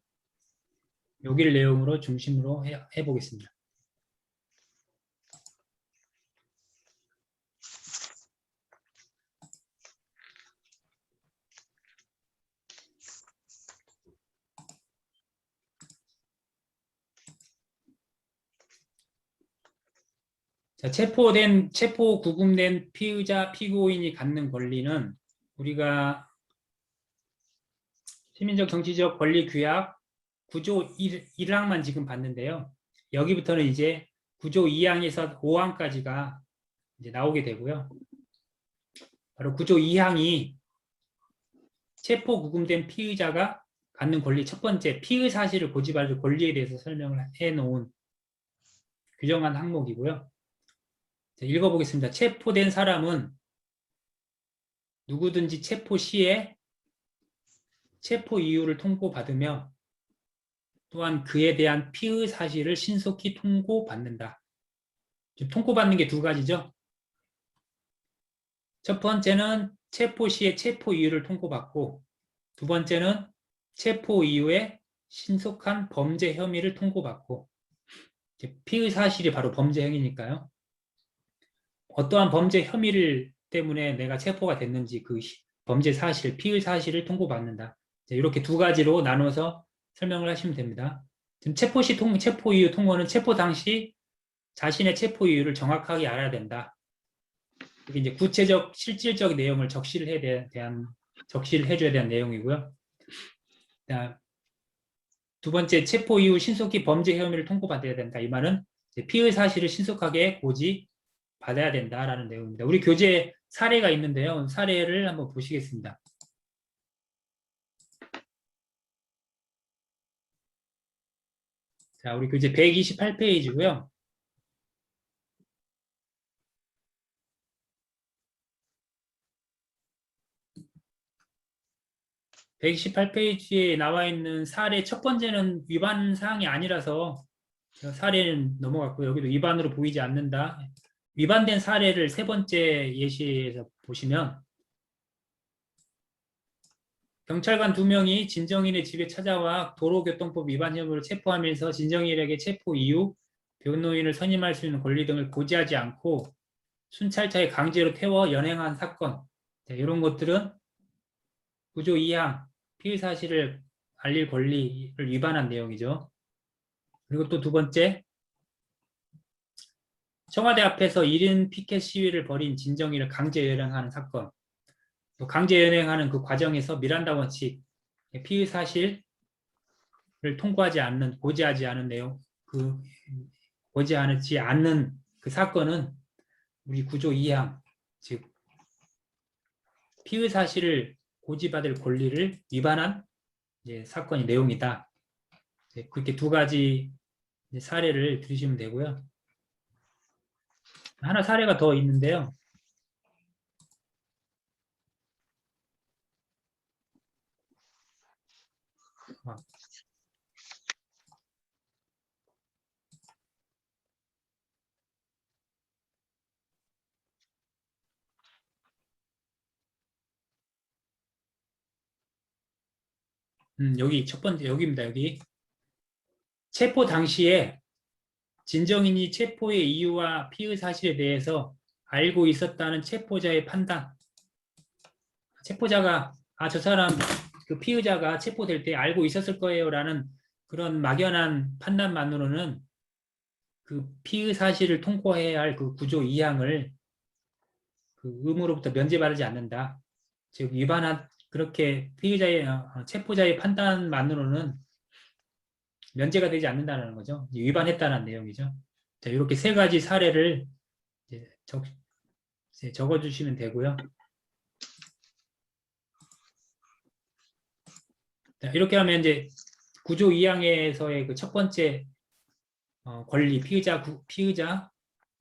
여기를 내용으로 중심으로 해보겠습니다. 자, 체포 구금된 피의자, 피고인이 갖는 권리는 우리가 시민적 정치적 권리 규약 9조 1항만 지금 봤는데요. 여기부터는 이제 9조 2항에서 5항까지가 이제 나오게 되고요. 바로 9조 2항이 체포 구금된 피의자가 갖는 권리 첫 번째 피의 사실을 고집할 권리에 대해서 설명을 해놓은 규정한 항목이고요. 자, 읽어보겠습니다. 체포된 사람은 누구든지 체포 시에 체포 이유를 통보받으며 또한 그에 대한 피의 사실을 신속히 통보받는다. 지금 통보받는 게 두 가지죠. 첫 번째는 체포 시에 체포 이유를 통보받고, 두 번째는 체포 이후에 신속한 범죄 혐의를 통보받고, 피의 사실이 바로 범죄 행위니까요. 어떠한 범죄 혐의를 때문에 내가 체포가 됐는지 그 범죄 사실, 피의 사실을 통보받는다. 이렇게 두 가지로 나눠서 설명을 하시면 됩니다. 지금 체포 시 체포 이유 통보는 체포 당시 자신의 체포 이유를 정확하게 알아야 된다. 이게 이제 구체적, 실질적 내용을 적시를 해줘야 되는 내용이고요. 두 번째, 체포 이후 신속히 범죄 혐의를 통보받아야 된다. 이 말은 피의 사실을 신속하게 고지받아야 된다라는 내용입니다. 우리 교재에 사례가 있는데요. 사례를 한번 보시겠습니다. 자, 우리 교재 128페이지고요. (128페이지에) 나와 있는 사례 첫 번째는 위반 사항이 아니라서 사례는 넘어갔고, 여기도 위반으로 보이지 않는다. 위반된 사례를 세 번째 예시에서 보시면, 경찰관 2명이 진정인의 집에 찾아와 도로교통법 위반 혐의로 체포하면서 진정인에게 체포 이후 변호인을 선임할 수 있는 권리 등을 고지하지 않고 순찰차에 강제로 태워 연행한 사건. 자, 이런 것들은 구조 2항 피의 사실을 알릴 권리를 위반한 내용이죠. 그리고 또 두 번째, 청와대 앞에서 1인 피켓 시위를 벌인 진정인을 강제 연행하는 사건. 또 강제 연행하는 그 과정에서 미란다 원칙, 피의 사실을 통과하지 않는, 고지하지 않은 내용, 고지하지 않는 그 사건은 우리 구조 2항, 즉 피의 사실을 고지받을 권리를 위반한 사건의 내용이다. 그렇게 두 가지 사례를 들으시면 되고요. 하나 사례가 더 있는데요. 여기 첫 번째, 여기입니다. 여기. 체포 당시에 진정인이 체포의 이유와 피의 사실에 대해서 알고 있었다는 체포자의 판단. 체포자가, 저 사람, 그 피의자가 체포될 때 알고 있었을 거예요 라는 그런 막연한 판단만으로는 그 피의 사실을 통과해야 할 그 구조 2항을 그 의무로부터 면제받지 않는다. 즉, 그렇게 피의자의, 체포자의 판단만으로는 면제가 되지 않는다는 거죠. 위반했다는 내용이죠. 자, 이렇게 세 가지 사례를 적어주시면 되고요. 자, 이렇게 하면 이제 구조 2항에서의 그 첫 번째 권리, 피의자,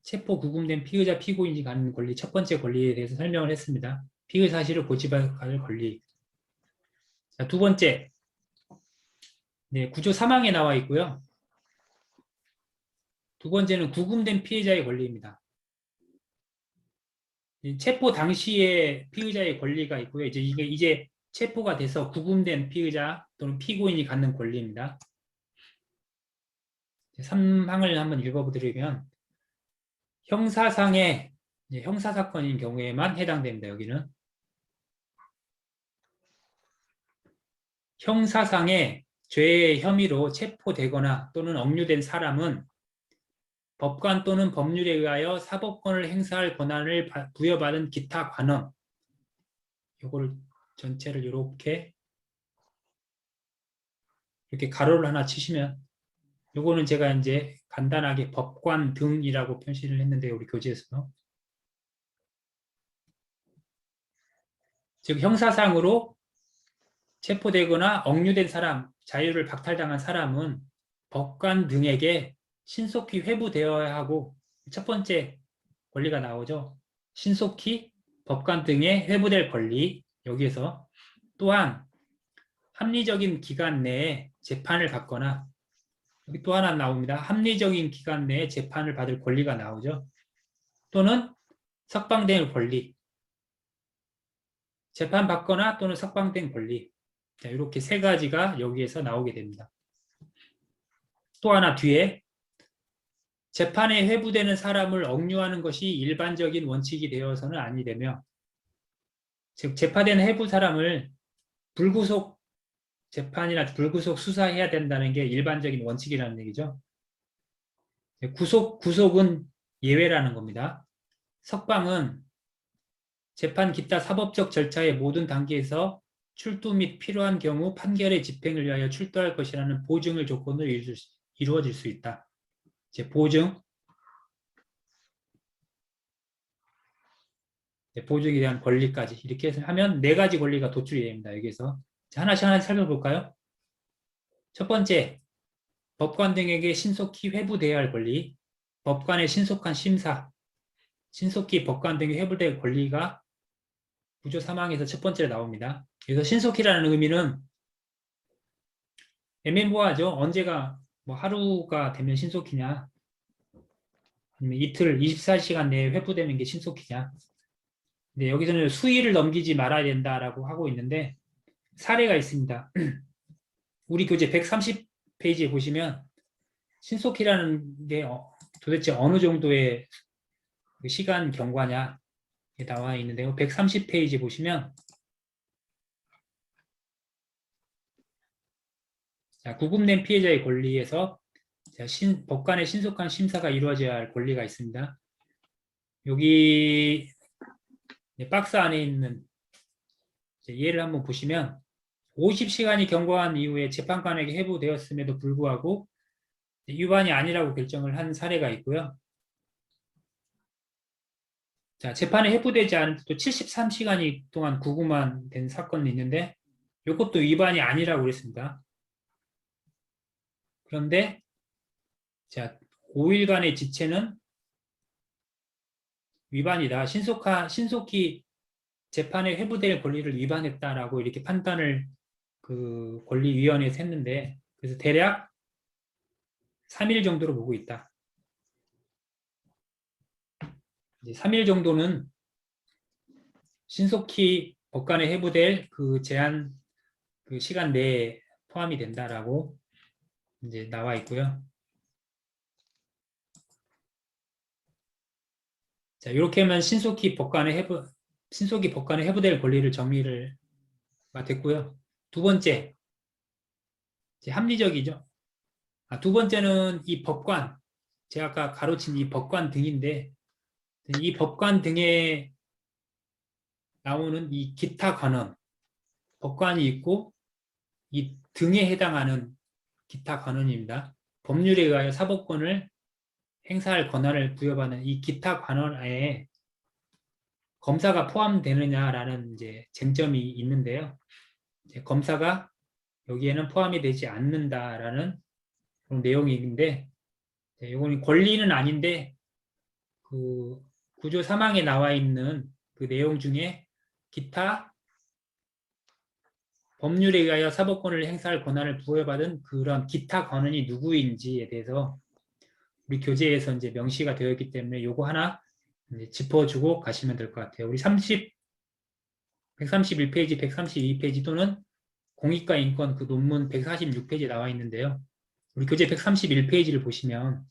체포 구금된 피의자, 피고인이 갖는 권리, 첫 번째 권리에 대해서 설명을 했습니다. 피의 사실을 고지받을 권리. 자, 두 번째, 구조 3항에 나와 있고요. 두 번째는 구금된 피해자의 권리입니다. 체포 당시에 피의자의 권리가 있고요. 이제 체포가 돼서 구금된 피의자 또는 피고인이 갖는 권리입니다. 3항을 한번 읽어보드리면, 형사상의 형사사건인 경우에만 해당됩니다. 여기는 형사상의 죄의 혐의로 체포되거나 또는 억류된 사람은 법관 또는 법률에 의하여 사법권을 행사할 권한을 부여받은 기타 관원, 요거를 전체를 이렇게 가로를 하나 치시면, 요거는 제가 이제 간단하게 법관 등이라고 표시를 했는데, 우리 교재에서. 즉 형사상으로 체포되거나 억류된 사람, 자유를 박탈당한 사람은 법관 등에게 신속히 회부되어야 하고, 첫 번째 권리가 나오죠. 신속히 법관 등에 회부될 권리, 여기에서 또한 합리적인 기간 내에 재판을 받거나, 여기 또 하나 나옵니다. 합리적인 기간 내에 재판을 받을 권리가 나오죠. 또는 석방될 권리, 재판받거나 또는 석방된 권리. 자, 이렇게 세 가지가 여기에서 나오게 됩니다. 또 하나 뒤에 재판에 회부되는 사람을 억류하는 것이 일반적인 원칙이 되어서는 아니되며, 즉 재판된 회부 사람을 불구속 재판이나 불구속 수사해야 된다는 게 일반적인 원칙이라는 얘기죠. 구속은 예외라는 겁니다. 석방은 재판 기타 사법적 절차의 모든 단계에서 출두 및 필요한 경우 판결의 집행을 위하여 출두할 것이라는 보증을 조건으로 이루어질 수 있다. 이제 보증에 대한 권리까지 이렇게 하면 네 가지 권리가 도출이 됩니다. 여기에서 하나씩 살펴볼까요? 첫 번째, 법관 등에게 신속히 회부돼야 할 권리, 법관의 신속한 심사, 신속히 법관 등에 회부될 권리가 구조 3항에서 첫 번째로 나옵니다. 그래서 신속히라는 의미는 애매모호하죠. 언제가 뭐 하루가 되면 신속히냐, 아니면 이틀 24시간 내에 회부되는 게 신속히냐. 근데 여기서는 수일을 넘기지 말아야 된다라고 하고 있는데 사례가 있습니다. 우리 교재 130페이지에 보시면 신속히라는 게 도대체 어느 정도의 시간 경과냐 나와 있는데요. 130페이지 보시면 자, 구금된 피해자의 권리에서 법관의 신속한 심사가 이루어져야 할 권리가 있습니다. 여기 박스 안에 있는 예를 한번 보시면 50시간이 경과한 이후에 재판관에게 회부되었음에도 불구하고 위반이 아니라고 결정을 한 사례가 있고요. 자, 재판에 회부되지 않은 또 73시간이 동안 구금만 된 사건이 있는데 이것도 위반이 아니라고 그랬습니다. 그런데 자, 5일간의 지체는 위반이다. 신속히 재판에 회부될 권리를 위반했다라고 이렇게 판단을 그 권리위원회에서 했는데, 그래서 대략 3일 정도로 보고 있다. 이제 3일 정도는 신속히 법관에 회부될 그 제한 그 시간 내에 포함이 된다라고 이제 나와 있고요. 자, 이렇게 하면 신속히 법관에 회부될 권리를 정리를 됐고요. 두 번째, 이제 합리적이죠. 두 번째는 이 법관, 제가 아까 가로친 이 법관 등인데, 이 법관 등에 나오는 이 기타 관원, 법관이 있고 이 등에 해당하는 기타 관원입니다. 법률에 의하여 사법권을 행사할 권한을 부여받는 이 기타 관원에 검사가 포함되느냐라는 이제 쟁점이 있는데요. 검사가 여기에는 포함이 되지 않는다라는 그런 내용인데, 이건 권리는 아닌데 그 구조 3항에 나와 있는 그 내용 중에 기타 법률에 의하여 사법권을 행사할 권한을 부여받은 그런 기타 권한이 누구인지에 대해서 우리 교재에서 이제 명시가 되어 있기 때문에 요거 하나 이제 짚어주고 가시면 될 것 같아요. 우리 131페이지, 132페이지 또는 공익과 인권 그 논문 146페이지에 나와 있는데요. 우리 교재 131페이지를 보시면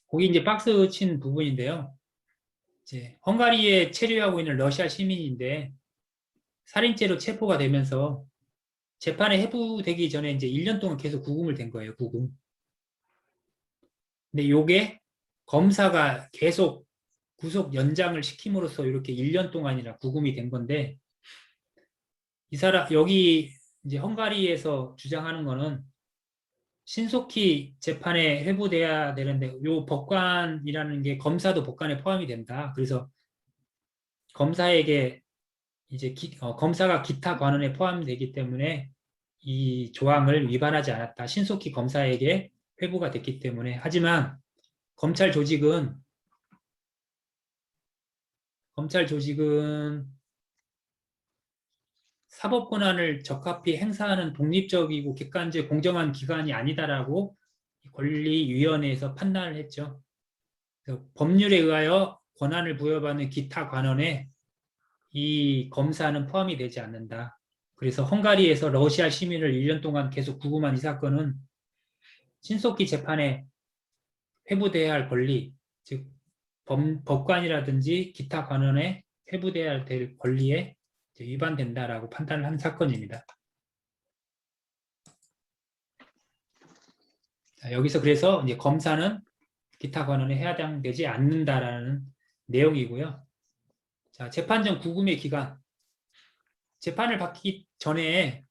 거기 이제 박스 친 부분인데요. 이제 헝가리에 체류하고 있는 러시아 시민인데 살인죄로 체포가 되면서 재판에 회부되기 전에 이제 1년 동안 계속 구금을 된 거예요. 구금. 근데 요게 검사가 계속 구속 연장을 시킴으로써 이렇게 1년 동안이나 구금이 된 건데, 이 사람 여기 이제 헝가리에서 주장하는 거는 신속히 재판에 회부돼야 되는데 요 법관이라는 게 검사도 법관에 포함이 된다. 그래서 검사에게 이제 검사가 기타 관원에 포함되기 때문에 이 조항을 위반하지 않았다. 신속히 검사에게 회부가 됐기 때문에. 하지만 검찰 조직은 사법 권한을 적합히 행사하는 독립적이고 객관적 공정한 기관이 아니다라고 권리위원회에서 판단을 했죠. 그래서 법률에 의하여 권한을 부여받는 기타 관원에 이 검사는 포함이 되지 않는다. 그래서 헝가리에서 러시아 시민을 1년 동안 계속 구금한 이 사건은 신속히 재판에 회부돼야 할 권리, 즉 법관이라든지 기타 관원에 회부돼야 될 권리에 위반된다라고 판단을 한 사건입니다. 자, 여기서 그래서 이제 검사는 기타 관원에 해당되지 않는다라는 내용이고요. 자, 재판 전 구금의 기간. 재판을 받기 전에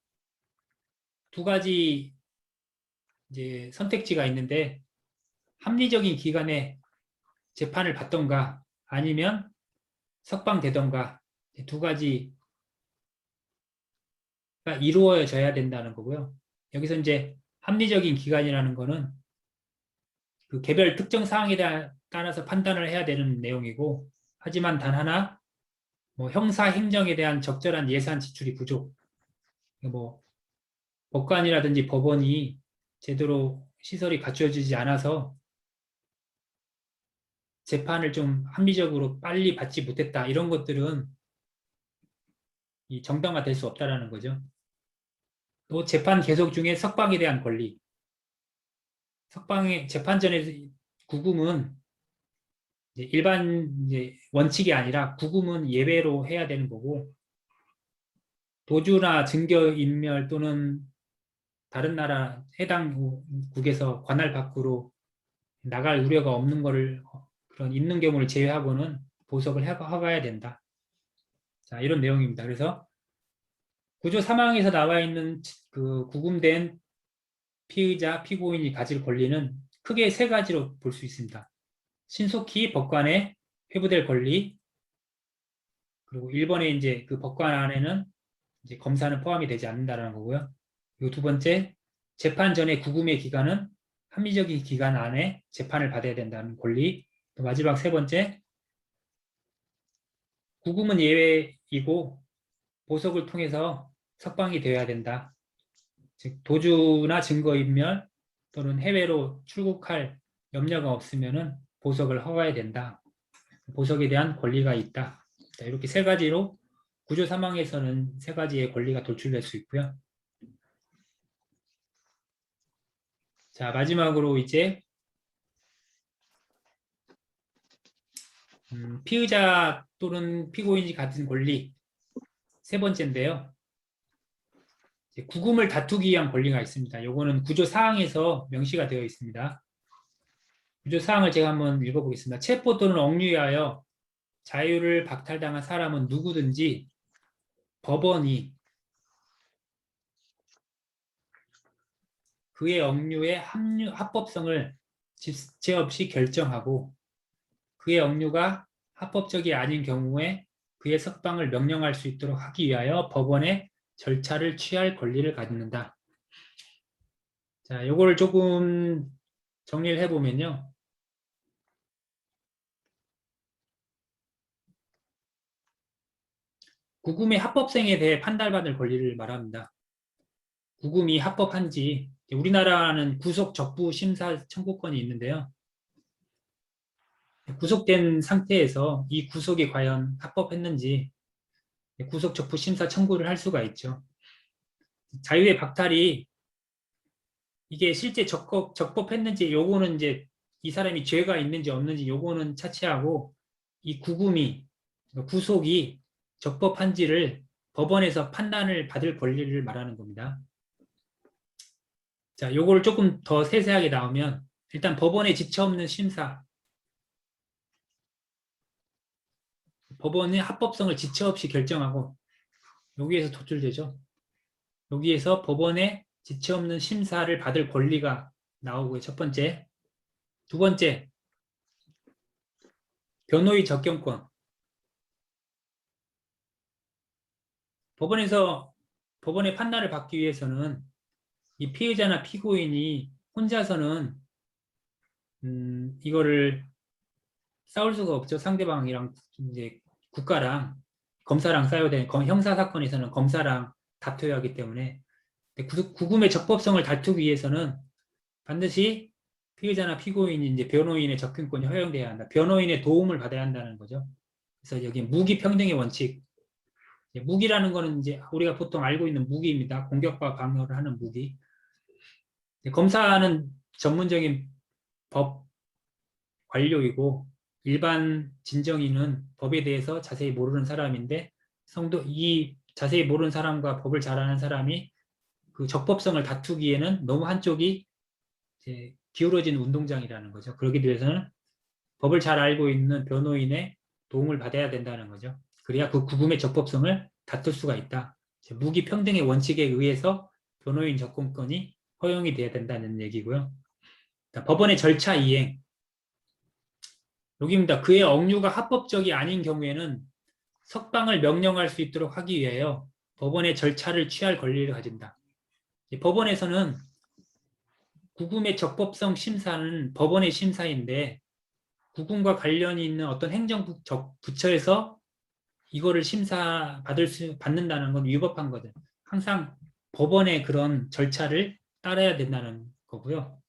두 가지 이제 선택지가 있는데 합리적인 기간에 재판을 받던가 아니면 석방되던가 두 가지가 이루어져야 된다는 거고요. 여기서 이제 합리적인 기간이라는 거는 그 개별 특정 사항에 따라서 판단을 해야 되는 내용이고, 하지만 단 하나 뭐 형사 행정에 대한 적절한 예산 지출이 부족, 뭐 법관이라든지 법원이 제대로 시설이 갖춰지지 않아서 재판을 좀 합리적으로 빨리 받지 못했다, 이런 것들은 이 정당화될 수 없다라는 거죠. 또 재판 계속 중에 석방에 대한 권리, 재판 전에 구금은 일반 원칙이 아니라 구금은 예외로 해야 되는 거고, 도주나 증거인멸 또는 다른 나라 해당 국에서 관할 밖으로 나갈 우려가 없는 거를 그런 있는 경우를 제외하고는 보석을 허가해야 된다. 자, 이런 내용입니다. 그래서 구조 사망에서 나와 있는 그 구금된 피의자, 피고인이 가질 권리는 크게 세 가지로 볼 수 있습니다. 신속히 법관에 회부될 권리, 그리고 1번에 이제 그 법관 안에는 이제 검사는 포함이 되지 않는다는 거고요. 그리고 두 번째, 재판 전에 구금의 기간은 합리적인 기간 안에 재판을 받아야 된다는 권리. 또 마지막 세 번째, 구금은 예외이고 보석을 통해서 석방이 되어야 된다. 즉 도주나 증거인멸 또는 해외로 출국할 염려가 없으면은 보석을 허가해야 된다. 보석에 대한 권리가 있다. 자, 이렇게 세 가지로 구조 사망에서는 세 가지의 권리가 도출될 수 있고요. 자, 마지막으로 이제 피의자 또는 피고인이 가진 권리 세 번째인데요. 구금을 다투기 위한 권리가 있습니다. 요거는 구조 사항에서 명시가 되어 있습니다. 구조 사항을 제가 한번 읽어보겠습니다. 체포 또는 억류하여 자유를 박탈당한 사람은 누구든지 법원이 그의 억류의 합법성을 지체 없이 결정하고 그의 억류가 합법적이 아닌 경우에 그의 석방을 명령할 수 있도록 하기 위하여 법원의 절차를 취할 권리를 갖는다. 자, 요거를 조금 정리를 해보면요. 구금의 합법성에 대해 판단받을 권리를 말합니다. 구금이 합법한지, 우리나라는 구속 적부 심사 청구권이 있는데요. 구속된 상태에서 이 구속이 과연 합법했는지 구속 적부 심사 청구를 할 수가 있죠. 자유의 박탈이 이게 실제 적법했는지, 요거는 이제 이 사람이 죄가 있는지 없는지 요거는 차치하고 이 구속이 적법한지를 법원에서 판단을 받을 권리를 말하는 겁니다. 자, 요거를 조금 더 세세하게 나오면 일단 법원의 지체 없는 심사, 법원의 합법성을 지체 없이 결정하고 여기에서 도출되죠. 여기에서 법원의 지체 없는 심사를 받을 권리가 나오고요. 첫 번째. 두 번째, 변호의 접견권. 법원에서 법원의 판단을 받기 위해서는 이 피의자나 피고인이 혼자서는 이거를 싸울 수가 없죠. 상대방이랑 이제 국가랑 검사랑 싸워야 되는 형사 사건에서는 검사랑 다투어야 하기 때문에 구금의 적법성을 다투기 위해서는 반드시 피의자나 피고인이 이제 변호인의 접근권이 허용돼야 한다. 변호인의 도움을 받아야 한다는 거죠. 그래서 여기 무기 평등의 원칙. 무기라는 거는 이제 우리가 보통 알고 있는 무기입니다. 공격과 방어를 하는 무기. 검사는 전문적인 법 관료이고 일반 진정인은 법에 대해서 자세히 모르는 사람인데 이 자세히 모르는 사람과 법을 잘 아는 사람이 그 적법성을 다투기에는 너무 한쪽이 이제 기울어진 운동장이라는 거죠. 그러기 위해서는 법을 잘 알고 있는 변호인의 도움을 받아야 된다는 거죠. 그래야 그 구금의 적법성을 다툴 수가 있다. 무기 평등의 원칙에 의해서 변호인 접근권이 허용이 돼야 된다는 얘기고요. 법원의 절차 이행. 여기입니다. 그의 억류가 합법적이 아닌 경우에는 석방을 명령할 수 있도록 하기 위하여 법원의 절차를 취할 권리를 가진다. 법원에서는 구금의 적법성 심사는 법원의 심사인데 구금과 관련이 있는 어떤 행정부처에서 이거를 받는다는 건 위법한 거죠. 항상 법원의 그런 절차를 따라야 된다는 거고요.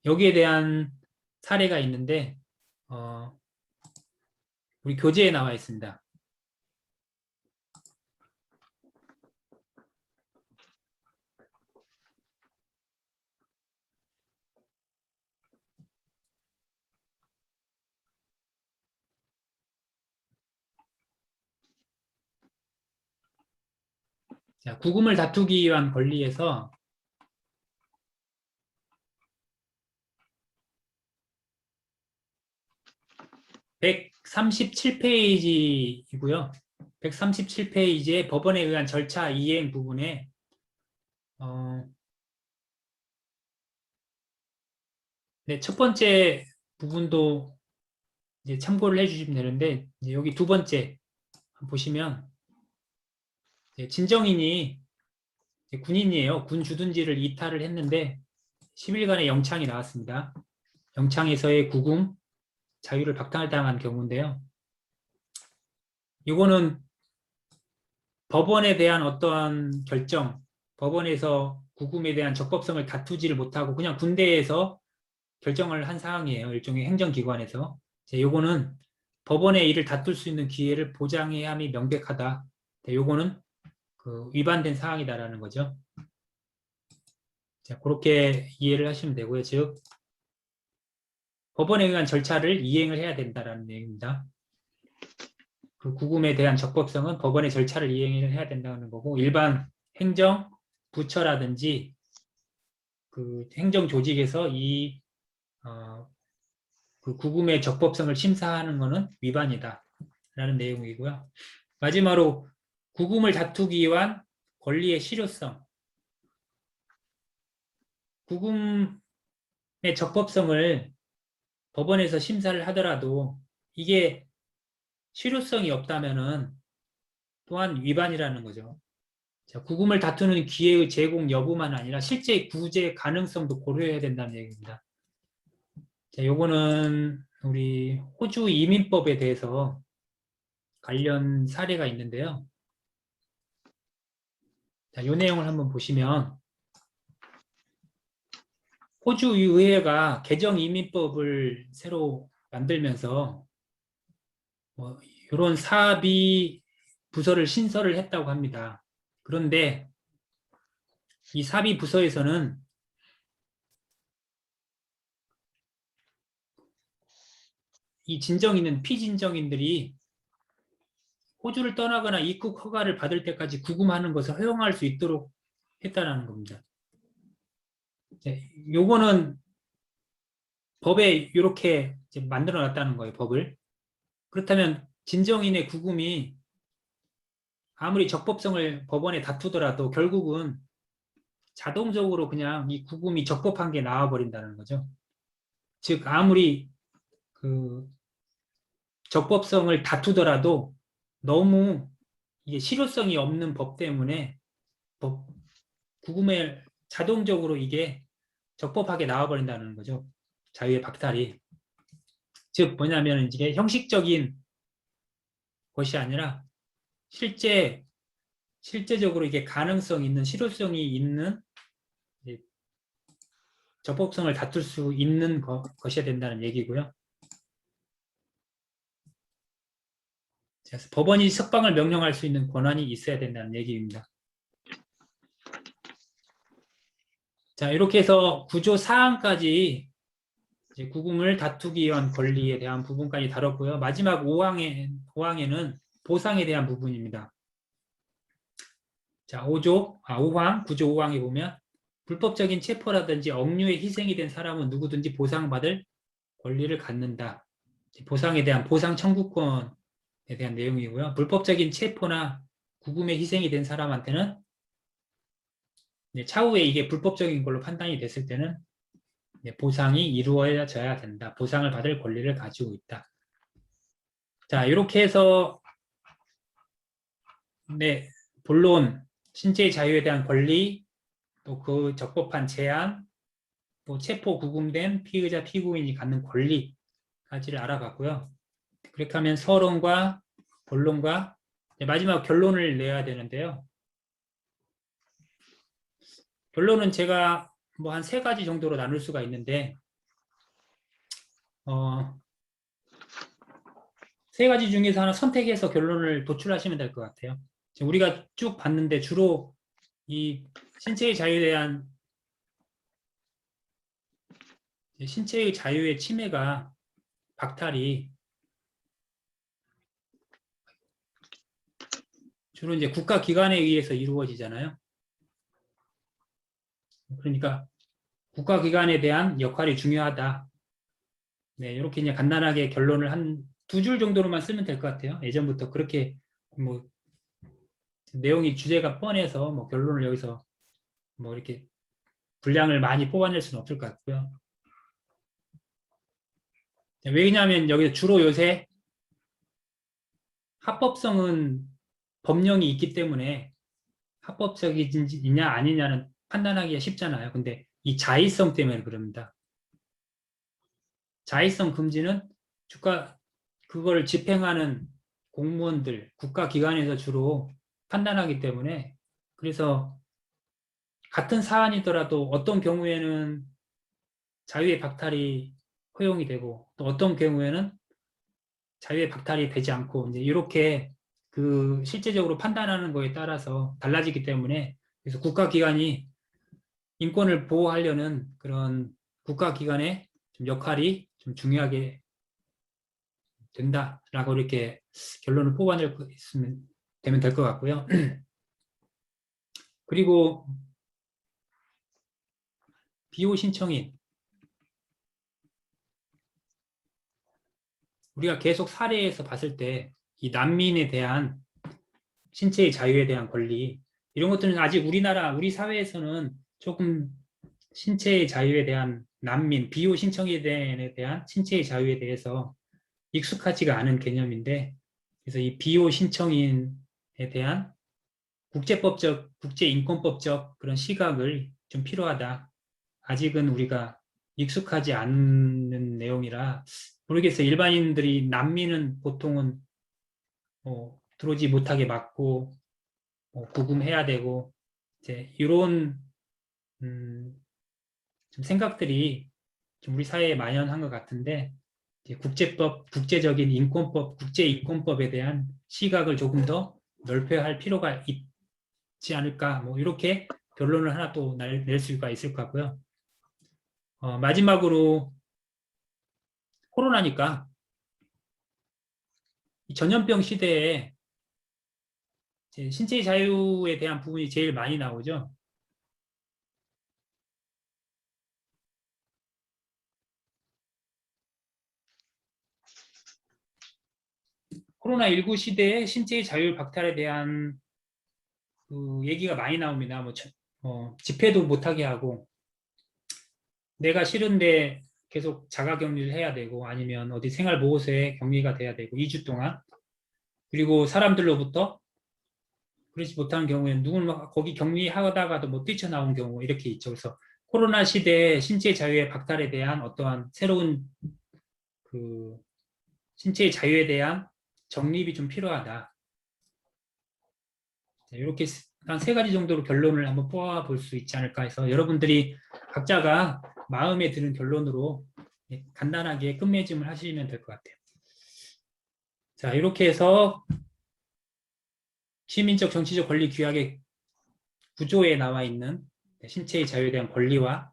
여기에 대한 사례가 있는데 우리 교재에 나와 있습니다. 자, 구금을 다투기 위한 권리에서 137페이지이고요. 137페이지의 법원에 의한 절차 이행 부분에 네, 첫 번째 부분도 이제 참고를 해주시면 되는데 여기 두 번째 보시면 진정인이 군인이에요. 군 주둔지를 이탈을 했는데 10일간의 영창이 나왔습니다. 영창에서의 구금, 자유를 박탈당한 경우인데요. 이거는 법원에 대한 어떠한 결정, 법원에서 구금에 대한 적법성을 다투지를 못하고 그냥 군대에서 결정을 한 사항이에요. 일종의 행정기관에서. 요거는 법원의 일을 다툴 수 있는 기회를 보장해야 함이 명백하다. 요거는 그 위반된 사항이다라는 거죠. 자, 그렇게 이해를 하시면 되고요. 즉, 법원에 의한 절차를 이행을 해야 된다라는 얘기입니다. 그 구금에 대한 적법성은 법원의 절차를 이행을 해야 된다는 거고, 일반 행정 부처라든지 그 행정 조직에서 그 구금의 적법성을 심사하는 것은 위반이다 라는 내용이고요. 마지막으로 구금을 다투기 위한 권리의 실효성. 구금의 적법성을 법원에서 심사를 하더라도 이게 실효성이 없다면은 또한 위반이라는 거죠. 자, 구금을 다투는 기회의 제공 여부만 아니라 실제 구제 가능성도 고려해야 된다는 얘기입니다. 자, 요거는 우리 호주 이민법에 대해서 관련 사례가 있는데요. 자, 요 내용을 한번 보시면 호주 의회가 개정 이민법을 새로 만들면서 이런 사비 부서를 신설을 했다고 합니다. 그런데 이 사비 부서에서는 이 진정인은 피진정인들이 호주를 떠나거나 입국 허가를 받을 때까지 구금하는 것을 허용할 수 있도록 했다는 겁니다. 요거는 법에 이렇게 만들어 놨다는 거예요, 법을. 그렇다면 진정인의 구금이 아무리 적법성을 법원에 다투더라도 결국은 자동적으로 그냥 이 구금이 적법한 게 나와버린다는 거죠. 즉, 아무리 그 적법성을 다투더라도 너무 이게 실효성이 없는 법 때문에 구금에 자동적으로 이게 적법하게 나와버린다는 거죠. 자유의 박탈이. 즉 뭐냐면 이게 형식적인 것이 아니라 실제적으로 이게 가능성 있는, 실효성이 있는 적법성을 다툴 수 있는 것이어야 된다는 얘기고요. 그래서 법원이 석방을 명령할 수 있는 권한이 있어야 된다는 얘기입니다. 자, 이렇게 해서 구조 사항까지 구금을 다투기 위한 권리에 대한 부분까지 다뤘고요. 마지막 5항에는 보상에 대한 부분입니다. 자, 5항, 구조 5항에 보면 불법적인 체포라든지 억류에 희생이 된 사람은 누구든지 보상받을 권리를 갖는다. 보상에 대한 보상 청구권에 대한 내용이고요. 불법적인 체포나 구금에 희생이 된 사람한테는 차후에 이게 불법적인 걸로 판단이 됐을 때는 보상이 이루어져야 된다. 보상을 받을 권리를 가지고 있다. 자, 이렇게 해서 본론, 신체의 자유에 대한 권리, 또 그 적법한 제한, 또 체포 구금된 피의자, 피고인이 갖는 권리까지를 알아봤고요. 그렇게 하면 서론과 본론과 마지막 결론을 내야 되는데요. 결론은 제가 뭐 한 3가지 정도로 나눌 수가 있는데 3가지 중에서 하나 선택해서 결론을 도출하시면 될 것 같아요. 우리가 쭉 봤는데 주로 이 신체의 자유의 침해가 박탈이 주로 이제 국가기관에 의해서 이루어지잖아요. 그러니까 국가기관에 대한 역할이 중요하다. 네, 이렇게 이제 간단하게 결론을 한 2줄 정도로만 쓰면 될 것 같아요. 예전부터 그렇게 뭐 내용이 주제가 뻔해서 뭐 결론을 여기서 뭐 이렇게 분량을 많이 뽑아낼 수는 없을 것 같고요. 왜냐하면 여기서 주로 요새 합법성은 법령이 있기 때문에 합법적이냐 아니냐는 판단하기가 쉽잖아요. 근데 이 자의성 때문에 그럽니다. 자의성 금지는 그걸 집행하는 공무원들, 국가기관에서 주로 판단하기 때문에 그래서 같은 사안이더라도 어떤 경우에는 자유의 박탈이 허용이 되고 또 어떤 경우에는 자유의 박탈이 되지 않고 이제 이렇게 그 실제적으로 판단하는 거에 따라서 달라지기 때문에 그래서 국가기관이 인권을 보호하려는 그런 국가기관의 좀 역할이 좀 중요하게 된다라고 이렇게 결론을 뽑아낼 수 있으면 되면 될 것 같고요. 그리고 비호 신청인 우리가 계속 사례에서 봤을 때 이 난민에 대한 신체의 자유에 대한 권리 이런 것들은 아직 우리 사회에서는 조금 신체의 자유에 대한 난민, 비호 신청인에 대한 신체의 자유에 대해서 익숙하지가 않은 개념인데 그래서 이 비호 신청인에 대한 국제인권법적 그런 시각을 좀 필요하다. 아직은 우리가 익숙하지 않는 내용이라 모르겠어요. 일반인들이 난민은 보통은 들어오지 못하게 막고 구금해야 되고 이제 이런 좀 생각들이 좀 우리 사회에 만연한 것 같은데 이제 국제적인 인권법, 국제인권법에 대한 시각을 조금 더 넓혀야 할 필요가 있지 않을까 뭐 이렇게 결론을 하나 또 낼 수가 있을 것 같고요. 마지막으로 코로나니까 이 전염병 시대에 신체의 자유에 대한 부분이 제일 많이 나오죠. 코로나19 시대에 신체의 자유 박탈에 대한 그 얘기가 많이 나옵니다. 집회도 못하게 하고 내가 싫은데 계속 자가격리를 해야 되고 아니면 어디 생활보호소에 격리가 돼야 되고 2주 동안 그리고 사람들로부터 그렇지 못한 경우에는 누구는 거기 격리하다가도 뭐 뛰쳐나온 경우 이렇게 있죠. 그래서 코로나 시대에 신체 자유의 박탈에 대한 어떠한 새로운 그 신체의 자유에 대한 정립이 좀 필요하다. 이렇게 한 3가지 정도로 결론을 한번 뽑아 볼 수 있지 않을까 해서 여러분들이 각자가 마음에 드는 결론으로 간단하게 끝맺음을 하시면 될 것 같아요. 자, 이렇게 해서 시민적 정치적 권리 규약의 구조에 나와 있는 신체의 자유에 대한 권리와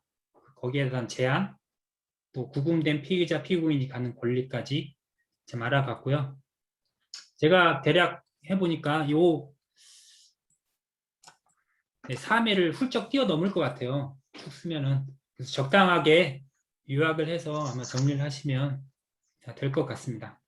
거기에 대한 제한, 또 구금된 피의자, 피고인이 갖는 권리까지 좀 알아봤고요. 제가 대략 해보니까 요 3회를 훌쩍 뛰어넘을 것 같아요. 쭉 쓰면은. 그래서 적당하게 요약을 해서 아마 정리를 하시면 될 것 같습니다.